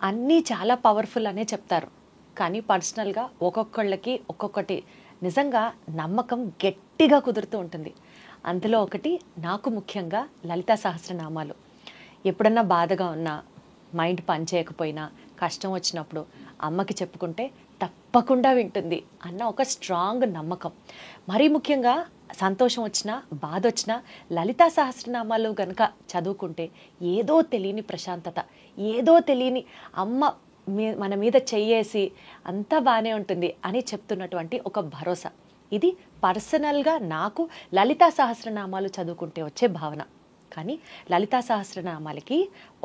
అన్నీ చాలా పవర్ఫుల్ అనే చెప్తారు. కానీ పర్సనల్‌గా ఒక్కొక్కళ్ళకి ఒక్కొక్కటి నిజంగా నమ్మకం గట్టిగా కుదురుతూ ఉంటుంది. అందులో ఒకటి నాకు ముఖ్యంగా లలితా సహస్రనామాలు. ఎప్పుడన్నా బాధగా ఉన్నా, మైండ్ పని చేయకపోయినా, కష్టం వచ్చినప్పుడు అమ్మకి చెప్పుకుంటే తప్పకుండా వింటుంది అన్న ఒక స్ట్రాంగ్ నమ్మకం. మరీ ముఖ్యంగా సంతోషం వచ్చినా, బాధొచ్చినా లలితా సహస్రనామాలు గనక చదువుకుంటే ఏదో తెలియని ప్రశాంతత, ఏదో తెలియని అమ్మ మన మీద చెయ్యేసి అంతా బాగానే ఉంటుంది అని చెప్తున్నటువంటి ఒక భరోసా. ఇది పర్సనల్గా నాకు లలితా సహస్రనామాలు చదువుకుంటే వచ్చే భావన. కానీ లలితా సహస్రనామాలకి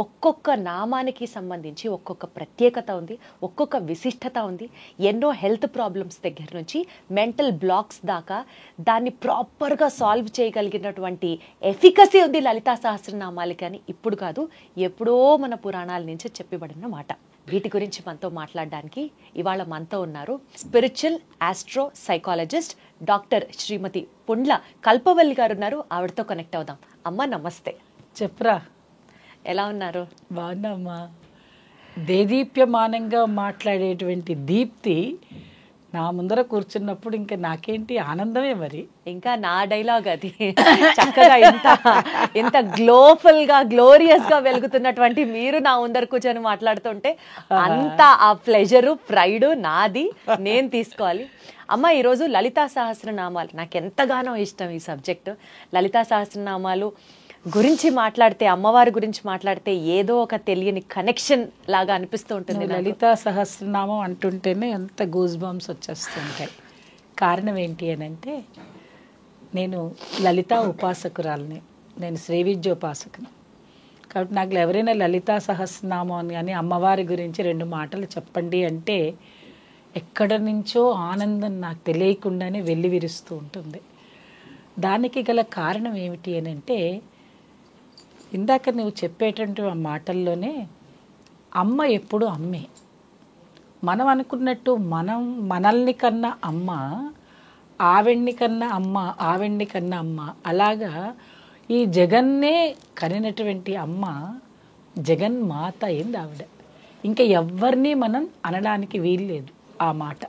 ఒక్కొక్క నామానికి సంబంధించి ఒక్కొక్క ప్రత్యేకత ఉంది, ఒక్కొక్క విశిష్టత ఉంది. ఎన్నో హెల్త్ ప్రాబ్లమ్స్ దగ్గర నుంచి మెంటల్ బ్లాక్స్ దాకా దాన్ని ప్రాపర్గా సాల్వ్ చేయగలిగినటువంటి ఎఫికసీ ఉంది లలితా సహస్రనామాలకి అని ఇప్పుడు కాదు, ఎప్పుడో మన పురాణాల నుంచి చెప్పబడిన మాట. వీటి గురించి మనతో మాట్లాడడానికి ఇవాళ మనతో ఉన్నారు స్పిరిచువల్ ఆస్ట్రో సైకాలజిస్ట్ డాక్టర్ శ్రీమతి పుండ్ల కల్పవల్లి గారు ఉన్నారు. ఆవిడతో కనెక్ట్ అవుదాం. అమ్మ నమస్తే. చెప్పరా, ఎలా ఉన్నారు? బాగున్నామ్మా. దేదీప్యమానంగా మాట్లాడేటువంటి దీప్తి నా ముందర కూర్చున్నప్పుడు ఇంకా నాకేంటి ఆనందమే. మరి ఇంకా నా డైలాగ్ అది. చక్కగా ఇంత గ్లోఫుల్గా గ్లోరియస్గా వెలుగుతున్నటువంటి మీరు నా ముందర కూర్చొని మాట్లాడుతుంటే అంత ఆ ప్లెజరు ప్రైడ్ నాది, నేను తీసుకోవాలి. అమ్మ, ఈరోజు లలితా సహస్రనామాలు నాకు ఎంతగానో ఇష్టం. ఈ సబ్జెక్టు లలితా సహస్రనామాలు గురించి మాట్లాడితే, అమ్మవారి గురించి మాట్లాడితే ఏదో ఒక తెలియని కనెక్షన్ లాగా అనిపిస్తూ ఉంటుంది. లలితా సహస్రనామం అంటుంటేనే ఎంత గూస్ బంప్స్ వచ్చేస్తుంటాయి. కారణం ఏంటి అని అంటే, నేను లలితా ఉపాసకురాలని, నేను శ్రీ విద్య ఉపాసకుని. కాబట్టి నాకు ఎవరైనా లలితా సహస్రనామం అని కానీ అమ్మవారి గురించి 2 మాటలు చెప్పండి అంటే ఎక్కడ నుంచో ఆనందం నాకు తెలియకుండానే వెళ్ళి విరుస్తూ ఉంటుంది. దానికి గల కారణం ఏమిటి అని అంటే, ఇందాక నువ్వు చెప్పేటువంటి ఆ మాటల్లోనే అమ్మ ఎప్పుడు అమ్మే. మనం అనుకున్నట్టు మనల్ని కన్నా అమ్మ, ఆవిడ్ని కన్నా అమ్మ, ఆవిడ్ని కన్నా అమ్మ, అలాగా ఈ జగన్నే కనినటువంటి అమ్మ జగన్మాత అయింది ఆవిడ. ఇంకా ఎవరిని మనం అనడానికి వీల్లేదు ఆ మాట.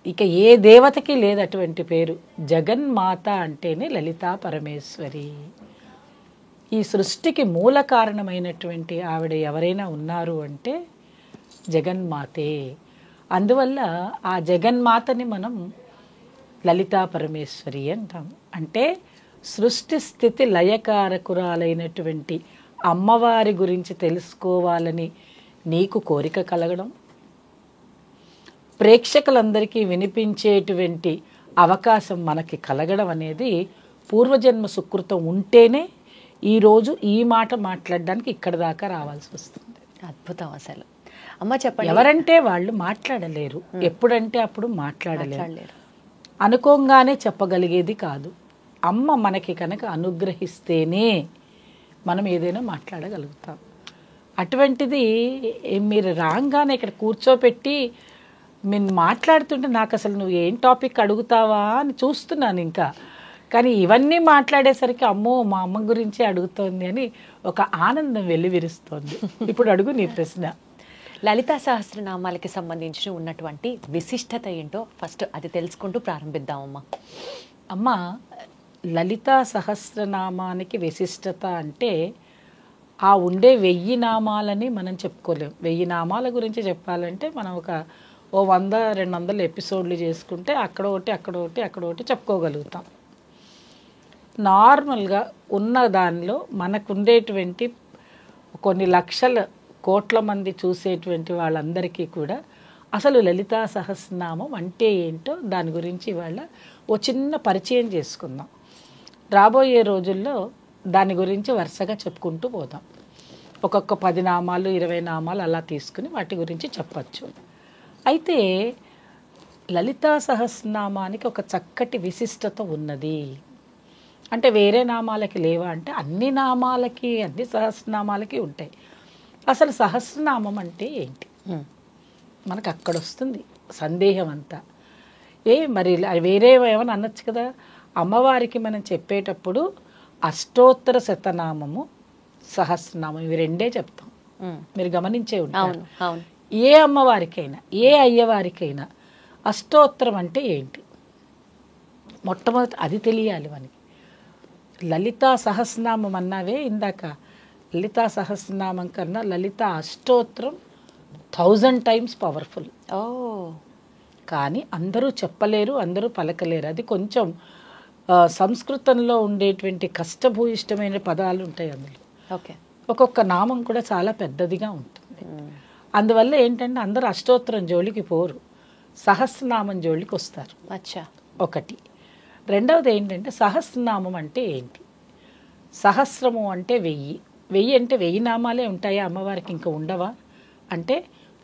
ఇక ఏ దేవతకి లేదు అటువంటి పేరు. జగన్మాత అంటేనే లలితా పరమేశ్వరి. ఈ సృష్టికి మూల కారణమైనటువంటి ఆవిడ ఎవరైనా ఉన్నారు అంటే జగన్మాతే. అందువల్ల ఆ జగన్మాతని మనం లలితా పరమేశ్వరి అంటాం. అంటే సృష్టి స్థితి లయకారకురాలైనటువంటి అమ్మవారి గురించి తెలుసుకోవాలని నీకు కోరిక కలగడం, ప్రేక్షకులందరికీ వినిపించేటువంటి అవకాశం మనకి కలగడం అనేది పూర్వజన్మ సుకృతం ఉంటేనే ఈరోజు ఈ మాట మాట్లాడడానికి ఇక్కడ దాకా రావాల్సి వస్తుంది. అద్భుతం అసలు. అమ్మ చెప్పండి. ఎవరంటే వాళ్ళు మాట్లాడలేరు, ఎప్పుడంటే అప్పుడు మాట్లాడలేరు, అనుకోగానే చెప్పగలిగేది కాదు. అమ్మ మనకి కనుక అనుగ్రహిస్తేనే మనం ఏదైనా మాట్లాడగలుగుతాం. అటువంటిది మీరు రాగానే ఇక్కడ కూర్చోపెట్టి నేను మాట్లాడుతుంటే నాకు అసలు నువ్వు ఏం టాపిక్ అడుగుతావా అని చూస్తున్నాను ఇంకా. కానీ ఇవన్నీ మాట్లాడేసరికి అమ్మో మా అమ్మ గురించి అడుగుతోంది అని ఒక ఆనందం వెల్లివిరుస్తోంది. ఇప్పుడు అడుగు నీ ప్రశ్న. లలితా సహస్రనామాలకి సంబంధించి ఉన్నటువంటి విశిష్టత ఏంటో ఫస్ట్ అది తెలుసుకుంటూ ప్రారంభిద్దామమ్మా. అమ్మ, లలితా సహస్రనామానికి విశిష్టత అంటే ఆ ఉండే 1000 నామాలని మనం చెప్పుకోలేం. 1000 నామాల గురించి చెప్పాలంటే మనం ఒక 100-200 ఎపిసోడ్లు చేసుకుంటే అక్కడ ఒకటి చెప్పుకోగలుగుతాం. నార్మల్గా ఉన్న దానిలో మనకు ఉండేటువంటి కొన్ని లక్షల కోట్ల మంది చూసేటువంటి వాళ్ళందరికీ కూడా అసలు లలితా సహస్రనామం అంటే ఏంటో దాని గురించి ఇవాళ ఓ చిన్న పరిచయం చేసుకుందాం. రాబోయే రోజుల్లో దాని గురించి వరుసగా చెప్పుకుంటూ పోదాం. ఒక్కొక్క 10 నామాలు 20 నామాలు అలా తీసుకుని వాటి గురించి చెప్పచ్చు. అయితే లలితా సహస్రనామానికి ఒక చక్కటి విశిష్టత ఉన్నది. అంటే వేరే నామాలకి లేవా అంటే అన్ని నామాలకి, అన్ని సహస్రనామాలకి ఉంటాయి. అసలు సహస్రనామం అంటే ఏంటి మనకు అక్కడ వస్తుంది సందేహం అంతా. మరి వేరే ఏమైనా అనొచ్చు కదా. అమ్మవారికి మనం చెప్పేటప్పుడు అష్టోత్తర శతనామము, సహస్రనామం, ఇవి 2 చెప్తాం. మీరు గమనించే ఉంటారు. అవును అవును. ఏ అమ్మవారికైనా ఏ అయ్యవారికైనా అష్టోత్తరం అంటే ఏంటి మొట్టమొదటి అది తెలియాలి మనకి. లలితా సహస్రనామం అన్నావే ఇందాక, లలితా సహస్రనామం కన్నా లలితా అష్టోత్తరం 1000 times పవర్ఫుల్. ఓ కానీ అందరూ చెప్పలేరు, అందరూ పలకలేరు. అది కొంచెం సంస్కృతంలో ఉండేటువంటి కష్టభూయిష్టమైన పదాలు ఉంటాయి అందులో. ఓకే. ఒక్కొక్క నామం కూడా చాలా పెద్దదిగా ఉంటుంది. అందువల్ల ఏంటంటే అందరూ అష్టోత్తరం జోలికి పోరు, సహస్రనామం జోలికి వస్తారు. అచ్చా. ఒకటి. రెండవది ఏంటంటే సహస్రనామం అంటే ఏంటి? సహస్రము అంటే 1000. 1000 అంటే 1000 నామాలే ఉంటాయా అమ్మవారికి, ఇంకా ఉండవా అంటే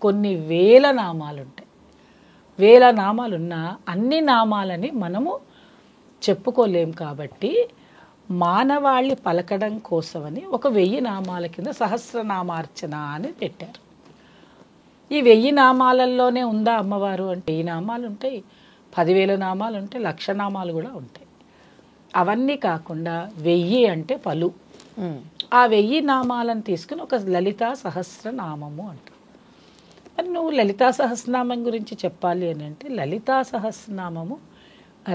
కొన్ని వేల నామాలు ఉంటాయి. వేల నామాలున్నా అన్ని నామాలని మనము చెప్పుకోలేం. కాబట్టి మానవాళి పలకడం కోసమని ఒక 1000 నామాల కింద సహస్రనామార్చన అని పెట్టారు. ఈ 1000 నామాలలోనే ఉందా అమ్మవారు అంటే 1000 నామాలు ఉంటాయి, 10,000 నామాలు ఉంటాయి, 1,00,000 నామాలు కూడా ఉంటాయి. అవన్నీ కాకుండా 1000 అంటే పలు. ఆ 1000 నామాలను తీసుకుని ఒక లలితా సహస్రనామము అంట. మరి నువ్వు లలితా సహస్రనామం గురించి చెప్పాలి అని అంటే లలితా సహస్రనామము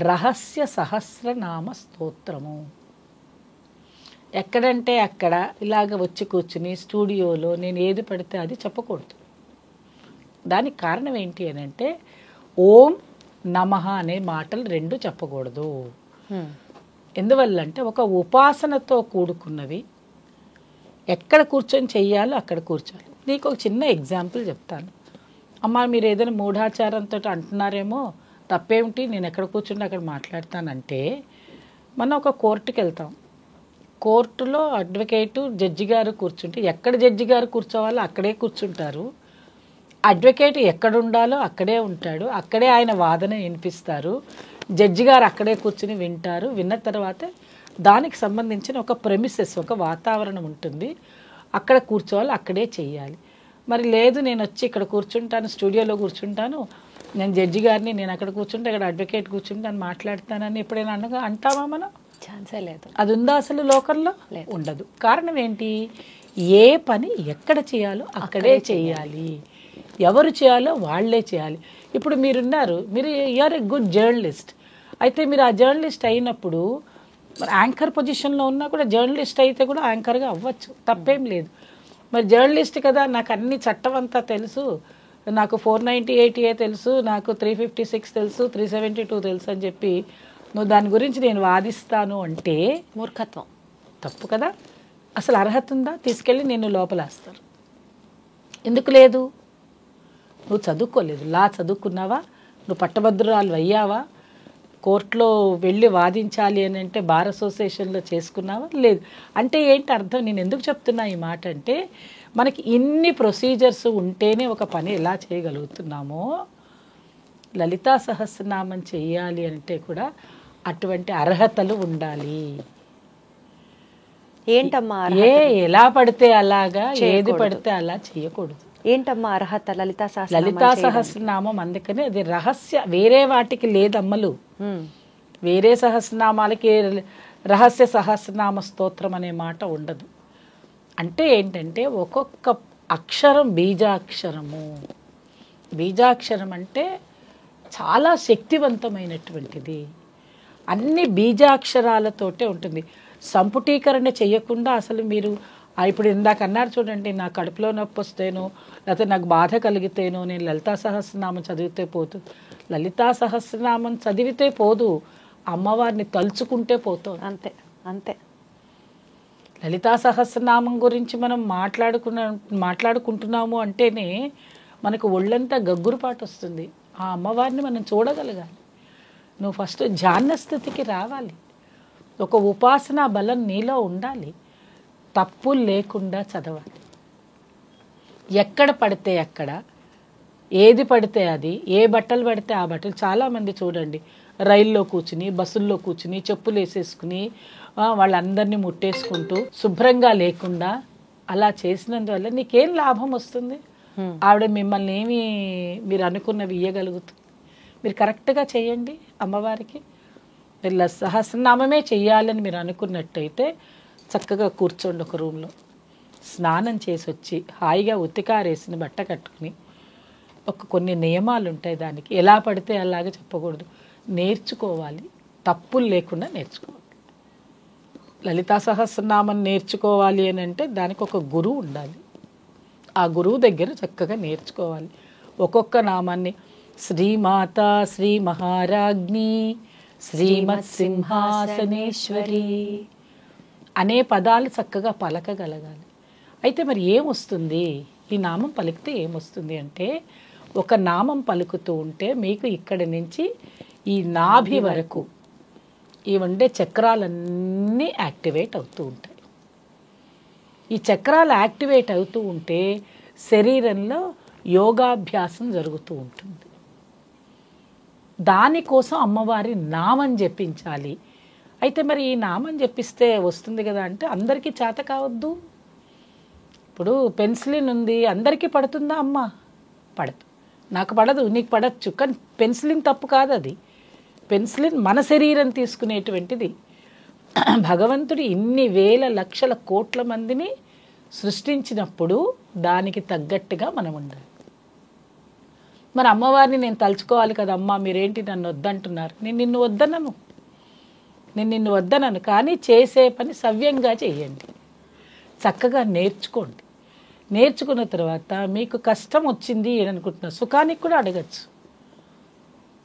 రహస్య సహస్రనామ స్తోత్రము. ఎక్కడంటే అక్కడ ఇలాగ వచ్చి కూర్చుని స్టూడియోలో నేను ఏది పడితే అది చెప్పకూడదు. దానికి కారణం ఏంటి అని అంటే ఓం నమః అనే మాటలు 2 చెప్పకూడదు. ఎందువల్లంటే ఒక ఉపాసనతో కూడుకున్నవి. ఎక్కడ కూర్చొని చెయ్యాలో అక్కడ కూర్చోాలి. నీకు ఒక చిన్న ఎగ్జాంపుల్ చెప్తాను. అమ్మ మీరు ఏదైనా మూఢాచారంతో అంటున్నారేమో, తప్పేమిటి, నేను ఎక్కడ కూర్చుంటే అక్కడ మాట్లాడతానంటే మనం ఒక కోర్టుకి వెళ్తాం. కోర్టులో అడ్వకేటు జడ్జి గారు కూర్చుంటే ఎక్కడ జడ్జి గారు కూర్చోవాలో అక్కడే కూర్చుంటారు. అడ్వకేట్ ఎక్కడ ఉండాలో అక్కడే ఉంటాడు, అక్కడే ఆయన వాదన వినిపిస్తారు. జడ్జి గారు అక్కడే కూర్చుని వింటారు. విన్న తర్వాత దానికి సంబంధించిన ఒక ప్రెమిసెస్, ఒక వాతావరణం ఉంటుంది. అక్కడ కూర్చోవాలి, అక్కడే చెయ్యాలి. మరి లేదు నేను వచ్చి ఇక్కడ కూర్చుంటాను, స్టూడియోలో కూర్చుంటాను, నేను జడ్జి గారిని, నేను అక్కడ కూర్చుంటే అక్కడ అడ్వకేట్ కూర్చుంటాను మాట్లాడతానని ఎప్పుడైనా అంటామా మనం? ఛాన్సే లేదు. అది ఉందా అసలు లోకంలో? ఉండదు. కారణం ఏంటి? ఏ పని ఎక్కడ చేయాలో అక్కడే చేయాలి, ఎవరు చేయాలో వాళ్ళే చేయాలి. ఇప్పుడు మీరున్నారు, మీరు యూఆర్ ఎ గుడ్ జర్నలిస్ట్. అయితే మీరు ఆ జర్నలిస్ట్ అయినప్పుడు మరి యాంకర్ పొజిషన్లో ఉన్నా కూడా జర్నలిస్ట్ అయితే కూడా యాంకర్గా అవ్వచ్చు, తప్పేం లేదు. మరి జర్నలిస్ట్ కదా, నాకు అన్ని చట్టం అంతా తెలుసు, నాకు 498A తెలుసు, నాకు 356 తెలుసు, 372 తెలుసు అని చెప్పి నువ్వు దాని గురించి నేను వాదిస్తాను అంటే మూర్ఖత్వం, తప్పు కదా. అసలు అర్హత ఉందా? తీసుకెళ్ళి నేను లోపలేస్తారు. ఎందుకు లేదు? నువ్వు చదువుకోలేదు. లా చదువుకున్నావా? నువ్వు పట్టభద్రురాలు అయ్యావా? కోర్టులో వెళ్ళి వాదించాలి అని అంటే బార్ అసోసియేషన్లో చేసుకున్నావా? లేదు. అంటే ఏంటి అర్థం? నేను ఎందుకు చెప్తున్నా ఈ మాట అంటే మనకి ఇన్ని ప్రొసీజర్స్ ఉంటేనే ఒక పని ఎలా చేయగలుగుతున్నామో లలితా సహస్రనామం చెయ్యాలి అంటే కూడా అటువంటి అర్హతలు ఉండాలి. ఏంటమ్మా ఎలా పడితే అలాగా, ఏది పడితే అలా చేయకూడదు. ఏంటమ్మా అర్హత లలితా లలితా సహస్రనామం? అందుకని అది రహస్య, వేరే వాటికి లేదమ్మలు. వేరే సహస్రనామాలకి రహస్య సహస్రనామ స్తోత్రం అనే మాట ఉండదు. అంటే ఏంటంటే ఒక్కొక్క అక్షరం బీజాక్షరము. బీజాక్షరం అంటే చాలా శక్తివంతమైనటువంటిది. అన్ని బీజాక్షరాలతోటే ఉంటుంది. సంపుటీకరణ చేయకుండా అసలు మీరు ఇప్పుడు ఇందాక అన్నారు చూడండి, నా కడుపులో నొప్పి వస్తేనో లేకపోతే నాకు బాధ కలిగితేనో నేను లలితా సహస్రనామం చదివితే పోదు. లలితా సహస్రనామం చదివితే పోదు, అమ్మవారిని తలుచుకుంటే పోతుంది. అంతే అంతే. లలితా సహస్రనామం గురించి మనం మాట్లాడుకుంటున్నాము అంటేనే మనకు ఒళ్ళంతా గగ్గురుపాటు వస్తుంది. ఆ అమ్మవారిని మనం చూడగలగాలి. నువ్వు ఫస్ట్ ధ్యాన స్థితికి రావాలి. ఒక ఉపాసనా బలం నీలో ఉండాలి. తప్పులు లేకుండా చదవాలి. ఎక్కడ పడితే అక్కడ, ఏది పడితే అది, ఏ బట్టలు పడితే ఆ బట్టలు. చాలామంది చూడండి రైల్లో కూర్చుని, బస్సుల్లో కూర్చుని, చెప్పులు వేసేసుకుని వాళ్ళందరినీ ముట్టేసుకుంటూ శుభ్రంగా లేకుండా అలా చేసినందువల్ల నీకేం లాభం వస్తుంది? ఆవిడ మిమ్మల్ని ఏమి మీరు అనుకున్నవి ఇయ్యగలుగుతుంది? మీరు కరెక్ట్గా చేయండి అమ్మవారికి. మీరు సహస్రనామమే చెయ్యాలని మీరు అనుకున్నట్టయితే చక్కగా కూర్చోండి ఒక రూమ్లో, స్నానం చేసి వచ్చి హాయిగా ఉతికారేసిన బట్ట కట్టుకుని కొన్ని నియమాలు ఉంటాయి దానికి. ఎలా పడితే అలాగే చెప్పకూడదు, నేర్చుకోవాలి, తప్పులు లేకుండా నేర్చుకోవాలి. లలితా సహస్రనామం నేర్చుకోవాలి అని అంటే దానికి ఒక గురువు ఉండాలి. ఆ గురువు దగ్గర చక్కగా నేర్చుకోవాలి. ఒక్కొక్క నామాన్ని శ్రీమాత శ్రీ మహారాజ్ఞి శ్రీమత్ సింహాసనేశ్వరి అనే పదాలు చక్కగా పలకగలగాలి. అయితే మరి ఏమొస్తుంది, ఈ నామం పలికితే ఏమొస్తుంది అంటే, ఒక నామం పలుకుతూ ఉంటే మీకు ఇక్కడి నుంచి ఈ నాభి వరకు ఈ ఉండే చక్రాలన్నీ యాక్టివేట్ అవుతూ ఉంటాయి. ఈ చక్రాలు యాక్టివేట్ అవుతూ ఉంటే శరీరంలో యోగాభ్యాసం జరుగుతూ ఉంటుంది. దానికోసం అమ్మవారి నామం జపించాలి. అయితే మరి ఈ నామం జపిస్తే వస్తుంది కదా అంటే అందరికీ చేత కావద్దు. ఇప్పుడు పెన్సిలిన్ ఉంది, అందరికీ పడుతుందా అమ్మ? పడదు. నాకు పడదు, నీకు పడచ్చు. కానీ పెన్సిలిన్ తప్పు కాదు. అది పెన్సిలిన్ మన శరీరం తీసుకునేటువంటిది. భగవంతుడు ఇన్ని వేల లక్షల కోట్ల మందిని సృష్టించినప్పుడు దానికి తగ్గట్టుగా మనం ఉండాలి. మరి అమ్మవారిని నేను తలుచుకోవాలి కదా, అమ్మ మీరేంటి నన్ను వద్దంటున్నారు? నేను నిన్ను వద్దనను, కానీ చేసే పని సవ్యంగా చేయండి, చక్కగా నేర్చుకోండి. నేర్చుకున్న తర్వాత మీకు కష్టం వచ్చింది అని అనుకుంటున్నా, సుఖానికి కూడా అడగచ్చు.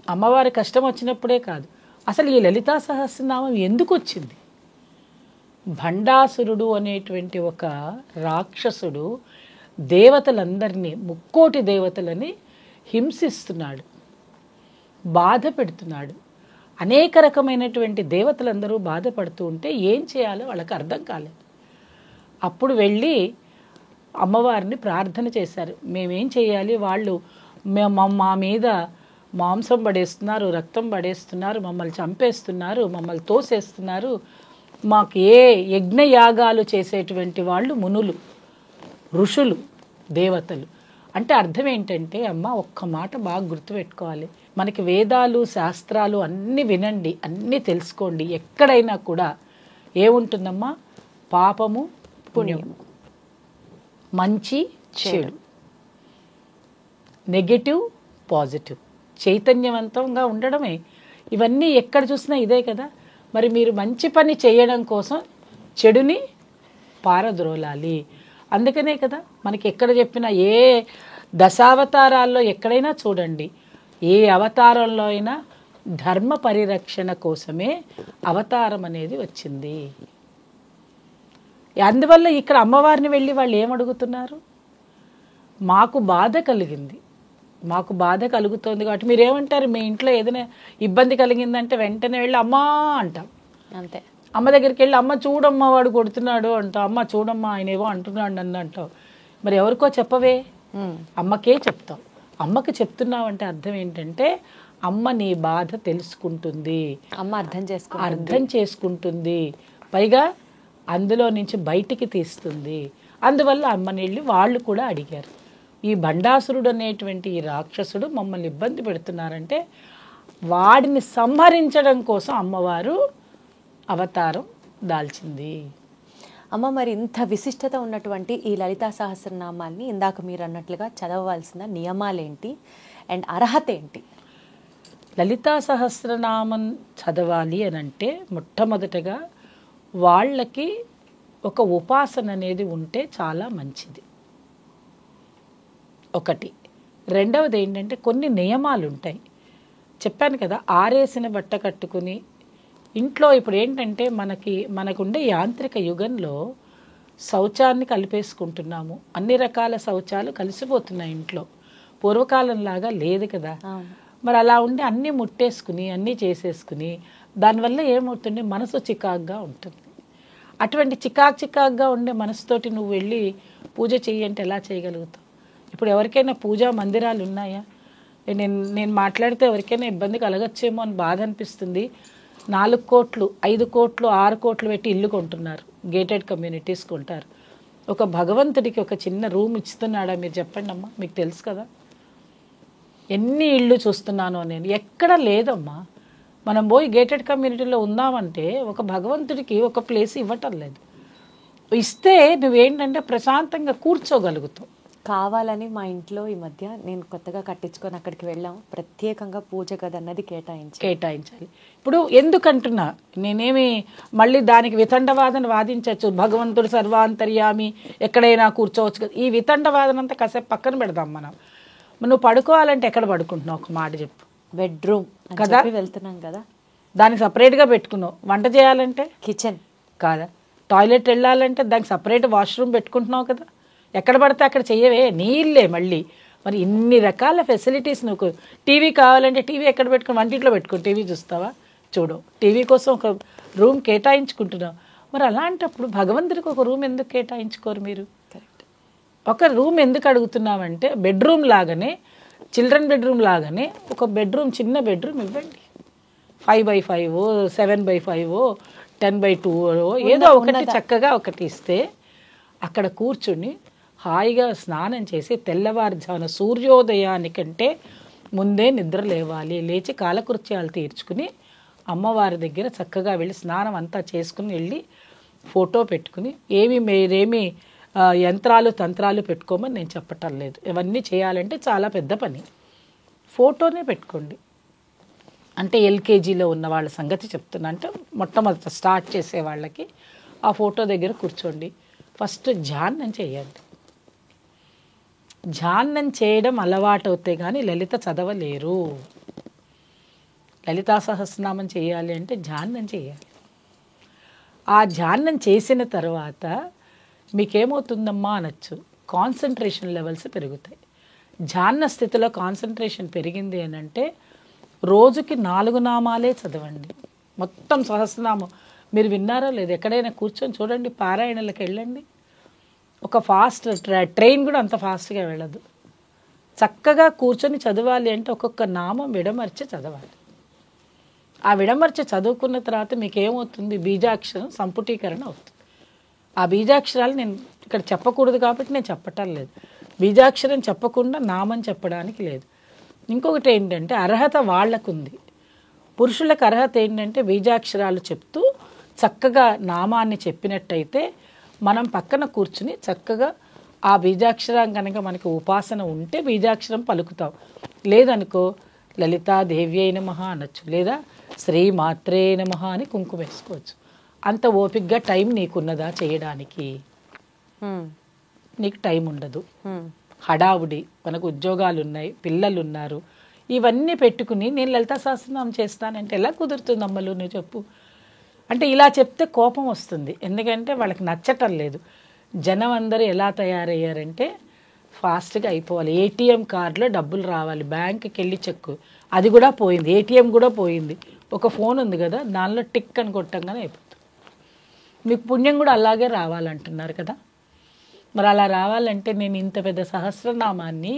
అమ్మవారి కష్టం వచ్చినప్పుడే కాదు, అసలు ఈ లలితా సహస్రనామం ఎందుకు వచ్చింది? భండాసురుడు అనేటువంటి ఒక రాక్షసుడు దేవతలందరినీ, ముక్కోటి దేవతలని హింసిస్తున్నాడు, బాధ పెడుతున్నాడు. అనేక రకమైనటువంటి దేవతలందరూ బాధపడుతూ ఉంటే ఏం చేయాలో వాళ్ళకి అర్థం కాలేదు. అప్పుడు వెళ్ళి అమ్మవారిని ప్రార్థన చేశారు. మేమేం చేయాలి, వాళ్ళు మా మీద మాంసం పడేస్తున్నారు, రక్తం పడేస్తున్నారు, మమ్మల్ని చంపేస్తున్నారు, మమ్మల్ని తోసేస్తున్నారు. మాకు ఏ యజ్ఞయాగాలు చేసేటువంటి వాళ్ళు మునులు, ఋషులు, దేవతలు అంటే అర్థం ఏంటంటే, అమ్మ ఒక్క మాట బాగా గుర్తుపెట్టుకోవాలి. మనకి వేదాలు శాస్త్రాలు అన్నీ వినండి, అన్నీ తెలుసుకోండి. ఎక్కడైనా కూడా ఏముంటుందమ్మా? పాపము పుణ్యము, మంచి చెడు, నెగటివ్ పాజిటివ్, చైతన్యవంతంగా ఉండడమే. ఇవన్నీ ఎక్కడ చూసినా ఇదే కదా. మరి మీరు మంచి పని చేయడం కోసం చెడుని పారద్రోలాలి. అందుకనే కదా మనకి ఎక్కడ చెప్పినా, ఏ దశావతారాల్లో ఎక్కడైనా చూడండి, ఏ అవతారంలో అయినా ధర్మ పరిరక్షణ కోసమే అవతారం అనేది వచ్చింది. అందువల్ల ఇక్కడ అమ్మవారిని వెళ్ళి వాళ్ళు ఏమడుగుతున్నారు? మాకు బాధ కలిగింది, మాకు బాధ కలుగుతోంది కాబట్టి మీరేమంటారు? మీ ఇంట్లో ఏదైనా ఇబ్బంది కలిగిందంటే వెంటనే వెళ్ళి అమ్మా అంటాం, అంతే. అమ్మ దగ్గరికి వెళ్ళి అమ్మ చూడమ్మా వాడు కొడుతున్నాడు అంటావు, అమ్మ చూడమ్మా ఆయన ఏవో అంటున్నాడు నన్ను అంటావు. మరి ఎవరికో చెప్పవే, అమ్మకే చెప్తావు. అమ్మకి చెప్తున్నావంటే అర్థం ఏంటంటే, అమ్మ నీ బాధ తెలుసుకుంటుంది, అమ్మ అర్థం చేసుకుంటుంది, పైగా అందులో నుంచి బయటికి తీస్తుంది. అందువల్ల అమ్మని వెళ్ళి వాళ్ళు కూడా అడిగారు, ఈ భండాసురుడు అనేటువంటి ఈ రాక్షసుడు మమ్మల్ని ఇబ్బంది పెడుతున్నారంటే వాడిని సంహరించడం కోసం అమ్మవారు అవతారం దాల్చింది. అమ్మ, మరి ఇంత విశిష్టత ఉన్నటువంటి ఈ లలితా సహస్రనామాల్ని ఇందాక మీరు అన్నట్లుగా చదవవలసిన నియమాలేంటి అండ్ అర్హత ఏంటి? లలితా సహస్రనామం చదవాలి అని అంటే మొట్టమొదటగా వాళ్ళకి ఒక ఉపాసన అనేది ఉంటే చాలా మంచిది, ఒకటి. రెండవది ఏంటంటే కొన్ని నియమాలు ఉంటాయి. చెప్పాను కదా, ఆరేసిన బట్ట కట్టుకుని ఇంట్లో ఇప్పుడు ఏంటంటే మనకుండే యాంత్రిక యుగంలో శౌచాన్ని కలిపేసుకుంటున్నాము. అన్ని రకాల శౌచాలు కలిసిపోతున్నాయి ఇంట్లో. పూర్వకాలంలాగా లేదు కదా. మరి అలా ఉండి అన్నీ ముట్టేసుకుని అన్నీ చేసేసుకుని దానివల్ల ఏమవుతుంది? మనసు చికాగ్గా ఉంటుంది. అటువంటి చికాగ్గా ఉండే మనసుతోటి నువ్వు వెళ్ళి పూజ చెయ్యంటే ఎలా చేయగలుగుతావు? ఇప్పుడు ఎవరికైనా పూజా మందిరాలు ఉన్నాయా? నేను మాట్లాడితే ఎవరికైనా ఇబ్బంది కలగచ్చేమో అని బాధ అనిపిస్తుంది. 4 కోట్లు 5 కోట్లు 6 కోట్లు పెట్టి ఇల్లు కొంటున్నారు, గేటెడ్ కమ్యూనిటీస్ కొంటారు. ఒక భగవంతుడికి ఒక చిన్న రూమ్ ఇస్తున్నాడా? మీరు చెప్పండి అమ్మా, మీకు తెలుసు కదా. ఎన్ని ఇళ్ళు చూస్తున్నానో నేను, ఎక్కడ లేదమ్మా. మనం పోయి గేటెడ్ కమ్యూనిటీలో ఉందామంటే ఒక భగవంతుడికి ఒక ప్లేస్ ఇవ్వటం లేదు. ఇస్తే నువ్వేంటంటే ప్రశాంతంగా కూర్చోగలుగుతావు. కావాలని మా ఇంట్లో ఈ మధ్య నేను కొత్తగా కట్టించుకొని అక్కడికి వెళ్ళాం, ప్రత్యేకంగా పూజ గది అన్నది కేటాయించాలి. ఇప్పుడు ఎందుకంటున్నా, నేనేమి మళ్ళీ దానికి వితండవాదన వాదించవచ్చు, భగవంతుడు సర్వాంతర్యామి ఎక్కడైనా కూర్చోవచ్చు కదా, ఈ వితండవాదన అంతా కాసేపు పక్కన పెడదాం. నువ్వు పడుకోవాలంటే ఎక్కడ పడుకుంటున్నావు ఒక మాట చెప్పు. బెడ్రూమ్ కదా, వెళ్తున్నాం కదా, దానికి సపరేట్గా పెట్టుకున్నావు. వంట చేయాలంటే కిచెన్ కాదా, టాయిలెట్ వెళ్ళాలంటే దానికి సపరేట్ వాష్రూమ్ పెట్టుకుంటున్నావు కదా, ఎక్కడ పడితే అక్కడ చెయ్యవే, నీళ్ళే మళ్ళీ. మరి ఇన్ని రకాల ఫెసిలిటీస్, నువ్వు టీవీ కావాలంటే టీవీ ఎక్కడ పెట్టుకుని, వంటింట్లో పెట్టుకుని టీవీ చూస్తావా? చూడు, టీవీ కోసం ఒక రూమ్ కేటాయించుకుంటున్నావు. మరి అలాంటప్పుడు భగవంతుడికి ఒక రూమ్ ఎందుకు కేటాయించుకోరు మీరు? కరెక్ట్. ఒక రూమ్ ఎందుకు అడుగుతున్నామంటే, బెడ్రూమ్ లాగానే, చిల్డ్రన్ బెడ్రూమ్ లాగానే ఒక బెడ్రూమ్, చిన్న బెడ్రూమ్ ఇవ్వండి. 5x5, 7x5, 10x2 ఏదో ఒకటి చక్కగా ఒకటి ఇస్తే అక్కడ కూర్చుని హాయిగా స్నానం చేసి తెల్లవారుజామున సూర్యోదయానికంటే ముందే నిద్ర లేవాలి, లేచి కాలకృత్యాలు తీర్చుకుని అమ్మవారి దగ్గర చక్కగా వెళ్ళి స్నానం అంతా చేసుకుని వెళ్ళి ఫోటో పెట్టుకుని, మీరేమి యంత్రాలు తంత్రాలు పెట్టుకోమని నేను చెప్పటం లేదు. ఇవన్నీ చేయాలంటే చాలా పెద్ద పని. ఫోటోనే పెట్టుకోండి. అంటే ఎల్కేజీలో ఉన్న వాళ్ళ సంగతి చెప్తున్నా, అంటే మొట్టమొదట స్టార్ట్ చేసే వాళ్ళకి ఆ ఫోటో దగ్గర కూర్చోండి. ఫస్ట్ ధ్యానం చేయండి. ధ్యానం చేయడం అలవాటు అవుతే కానీ లలిత చదవలేరు. లలితా సహస్రనామం చేయాలి అంటే ధ్యానం చేయాలి. ఆ ధ్యానం చేసిన తర్వాత మీకేమవుతుందమ్మా అనొచ్చు, కాన్సన్ట్రేషన్ లెవెల్స్ పెరుగుతాయి. ధ్యాన స్థితిలో కాన్సన్ట్రేషన్ పెరిగింది అని అంటే రోజుకి 4 నామాలే చదవండి. మొత్తం సహస్రనామం మీరు విన్నారో లేదు, ఎక్కడైనా కూర్చొని చూడండి, పారాయణలకు వెళ్ళండి. ఒక ఫాస్ట్ ట్రైన్ కూడా అంత ఫాస్ట్గా వెళ్ళదు. చక్కగా కూర్చొని చదవాలి అంటే ఒక్కొక్క నామం విడమర్చి చదవాలి. ఆ విడమర్చి చదువుకున్న తర్వాత మీకు ఏమవుతుంది, బీజాక్షరం సంపుటీకరణ అవుతుంది. ఆ బీజాక్షరాలు నేను ఇక్కడ చెప్పకూడదు కాబట్టి నేను చెప్పటం లేదు. బీజాక్షరం చెప్పకుండా నామం చెప్పడానికి లేదు. ఇంకొకటి ఏంటంటే అర్హత వాళ్ళకుంది. పురుషులకు అర్హత ఏంటంటే బీజాక్షరాలు చెప్తూ చక్కగా నామాన్ని చెప్పినట్టయితే మనం పక్కన కూర్చుని చక్కగా ఆ బీజాక్షరం కనుక మనకి ఉపాసన ఉంటే బీజాక్షరం పలుకుతాం. లేదనుకో లలితాదేవ్యై నమః అనొచ్చు, లేదా శ్రీమాత్రే నమః అని కుంకుమ వేసుకోవచ్చు. అంత ఓపికగా టైం నీకున్నదా చేయడానికి? నీకు టైం ఉండదు. హడావుడి, మనకు ఉద్యోగాలు ఉన్నాయి, పిల్లలు ఉన్నారు, ఇవన్నీ పెట్టుకుని నేను లలితా సహస్రనామం చేస్తానంటే ఎలా కుదురుతుంది అమ్మలు, నువ్వు చెప్పు. అంటే ఇలా చెప్తే కోపం వస్తుంది, ఎందుకంటే వాళ్ళకి నచ్చటం లేదు. జనం అందరూ ఎలా తయారయ్యారంటే ఫాస్ట్గా అయిపోవాలి, ఏటీఎం కార్డులో డబ్బులు రావాలి, బ్యాంకుకి వెళ్ళి చెక్కు, అది కూడా పోయింది, ఏటీఎం కూడా పోయింది, ఒక ఫోన్ ఉంది కదా దానిలో టిక్ అని కొట్టంగానే అయిపోతుంది. మీకు పుణ్యం కూడా అలాగే రావాలంటున్నారు కదా. మరి అలా రావాలంటే నేను ఇంత పెద్ద సహస్రనామాన్ని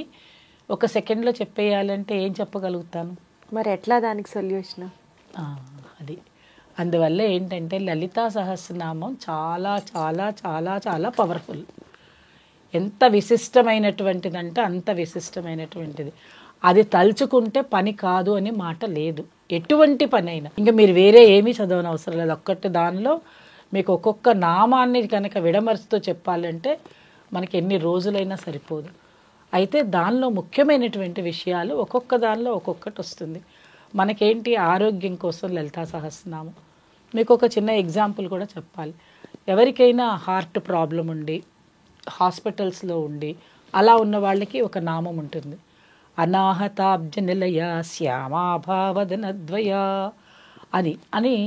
ఒక సెకండ్లో చెప్పేయాలంటే ఏం చెప్పగలుగుతాను? మరి ఎట్లా దానికి సొల్యూషన్? అది అందువల్ల ఏంటంటే లలితా సహస్రనామం చాలా చాలా చాలా చాలా పవర్ఫుల్. ఎంత విశిష్టమైనటువంటిదంటే అంత విశిష్టమైనటువంటిది. అది తలుచుకుంటే పని కాదు అని మాట లేదు, ఎటువంటి పని అయినా. ఇంకా మీరు వేరే ఏమీ చదవని అవసరం లేదు. ఒక్కటి దానిలో మీకు ఒక్కొక్క నామాన్ని కనుక విడమరుస్తూ చెప్పాలంటే మనకి ఎన్ని రోజులైనా సరిపోదు. అయితే దానిలో ముఖ్యమైనటువంటి విషయాలు ఒక్కొక్క దానిలో ఒక్కొక్కటి వస్తుంది. మనకేంటి, ఆరోగ్యం కోసం లలితా సహస్రనామం. మీకు ఒక చిన్న ఎగ్జాంపుల్ కూడా చెప్పాలి. ఎవరికైనా హార్ట్ ప్రాబ్లం ఉండి హాస్పిటల్స్లో ఉండి అలా ఉన్న వాళ్ళకి ఒక నామం ఉంటుంది, అనాహతాబ్జ నిలయ శ్యామాభావదనద్వయ అని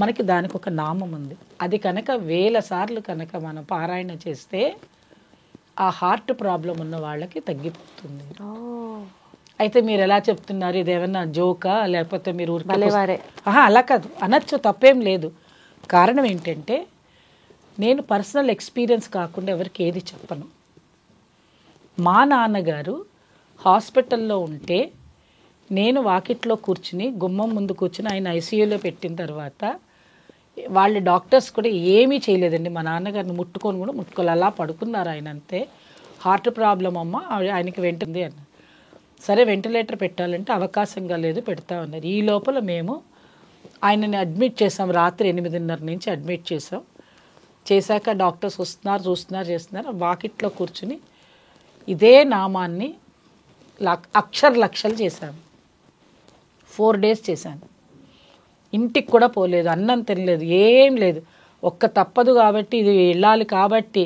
మనకి దానికి ఒక నామం ఉంది. అది కనుక 1000 సార్లు కనుక మనం పారాయణ చేస్తే ఆ హార్ట్ ప్రాబ్లం ఉన్న వాళ్ళకి తగ్గిపోతుంది. అయితే మీరు ఎలా చెప్తున్నారు, ఇదేమన్నా జోకా లేకపోతే మీరు అలా కాదు అనొచ్చు, తప్పేం లేదు. కారణం ఏంటంటే నేను పర్సనల్ ఎక్స్పీరియన్స్ కాకుండా ఎవరికి ఏది చెప్పను. మా నాన్నగారు హాస్పిటల్లో ఉంటే నేను వాకిట్లో కూర్చుని గుమ్మం ముందు కూర్చుని ఆయన ఐసీయూలో పెట్టిన తర్వాత వాళ్ళ డాక్టర్స్ కూడా ఏమీ చేయలేదండి. మా నాన్నగారిని ముట్టుకొని కూడా ముట్టుకోవాలి, అలా పడుకున్నారు ఆయన అంతే. హార్ట్ ప్రాబ్లం అమ్మ ఆయనకి వెంటుంది అన్నారు. సరే వెంటిలేటర్ పెట్టాలంటే అవకాశంగా లేదు, పెడతా ఉన్నారు. ఈ లోపల మేము ఆయనని అడ్మిట్ చేసాం, రాత్రి 8:30 నుంచి అడ్మిట్ చేసాం. చేశాక డాక్టర్స్ వస్తున్నారు, చూస్తున్నారు, చేస్తున్నారు. వాకిట్లో కూర్చుని ఇదే నామాన్ని లక్షలు చేశాను. 4 days చేశాను. ఇంటికి కూడా పోలేదు, అన్నం తినలేదు, ఏం లేదు. ఒక్క తప్పదు కాబట్టి, ఇది వెళ్ళాలి కాబట్టి,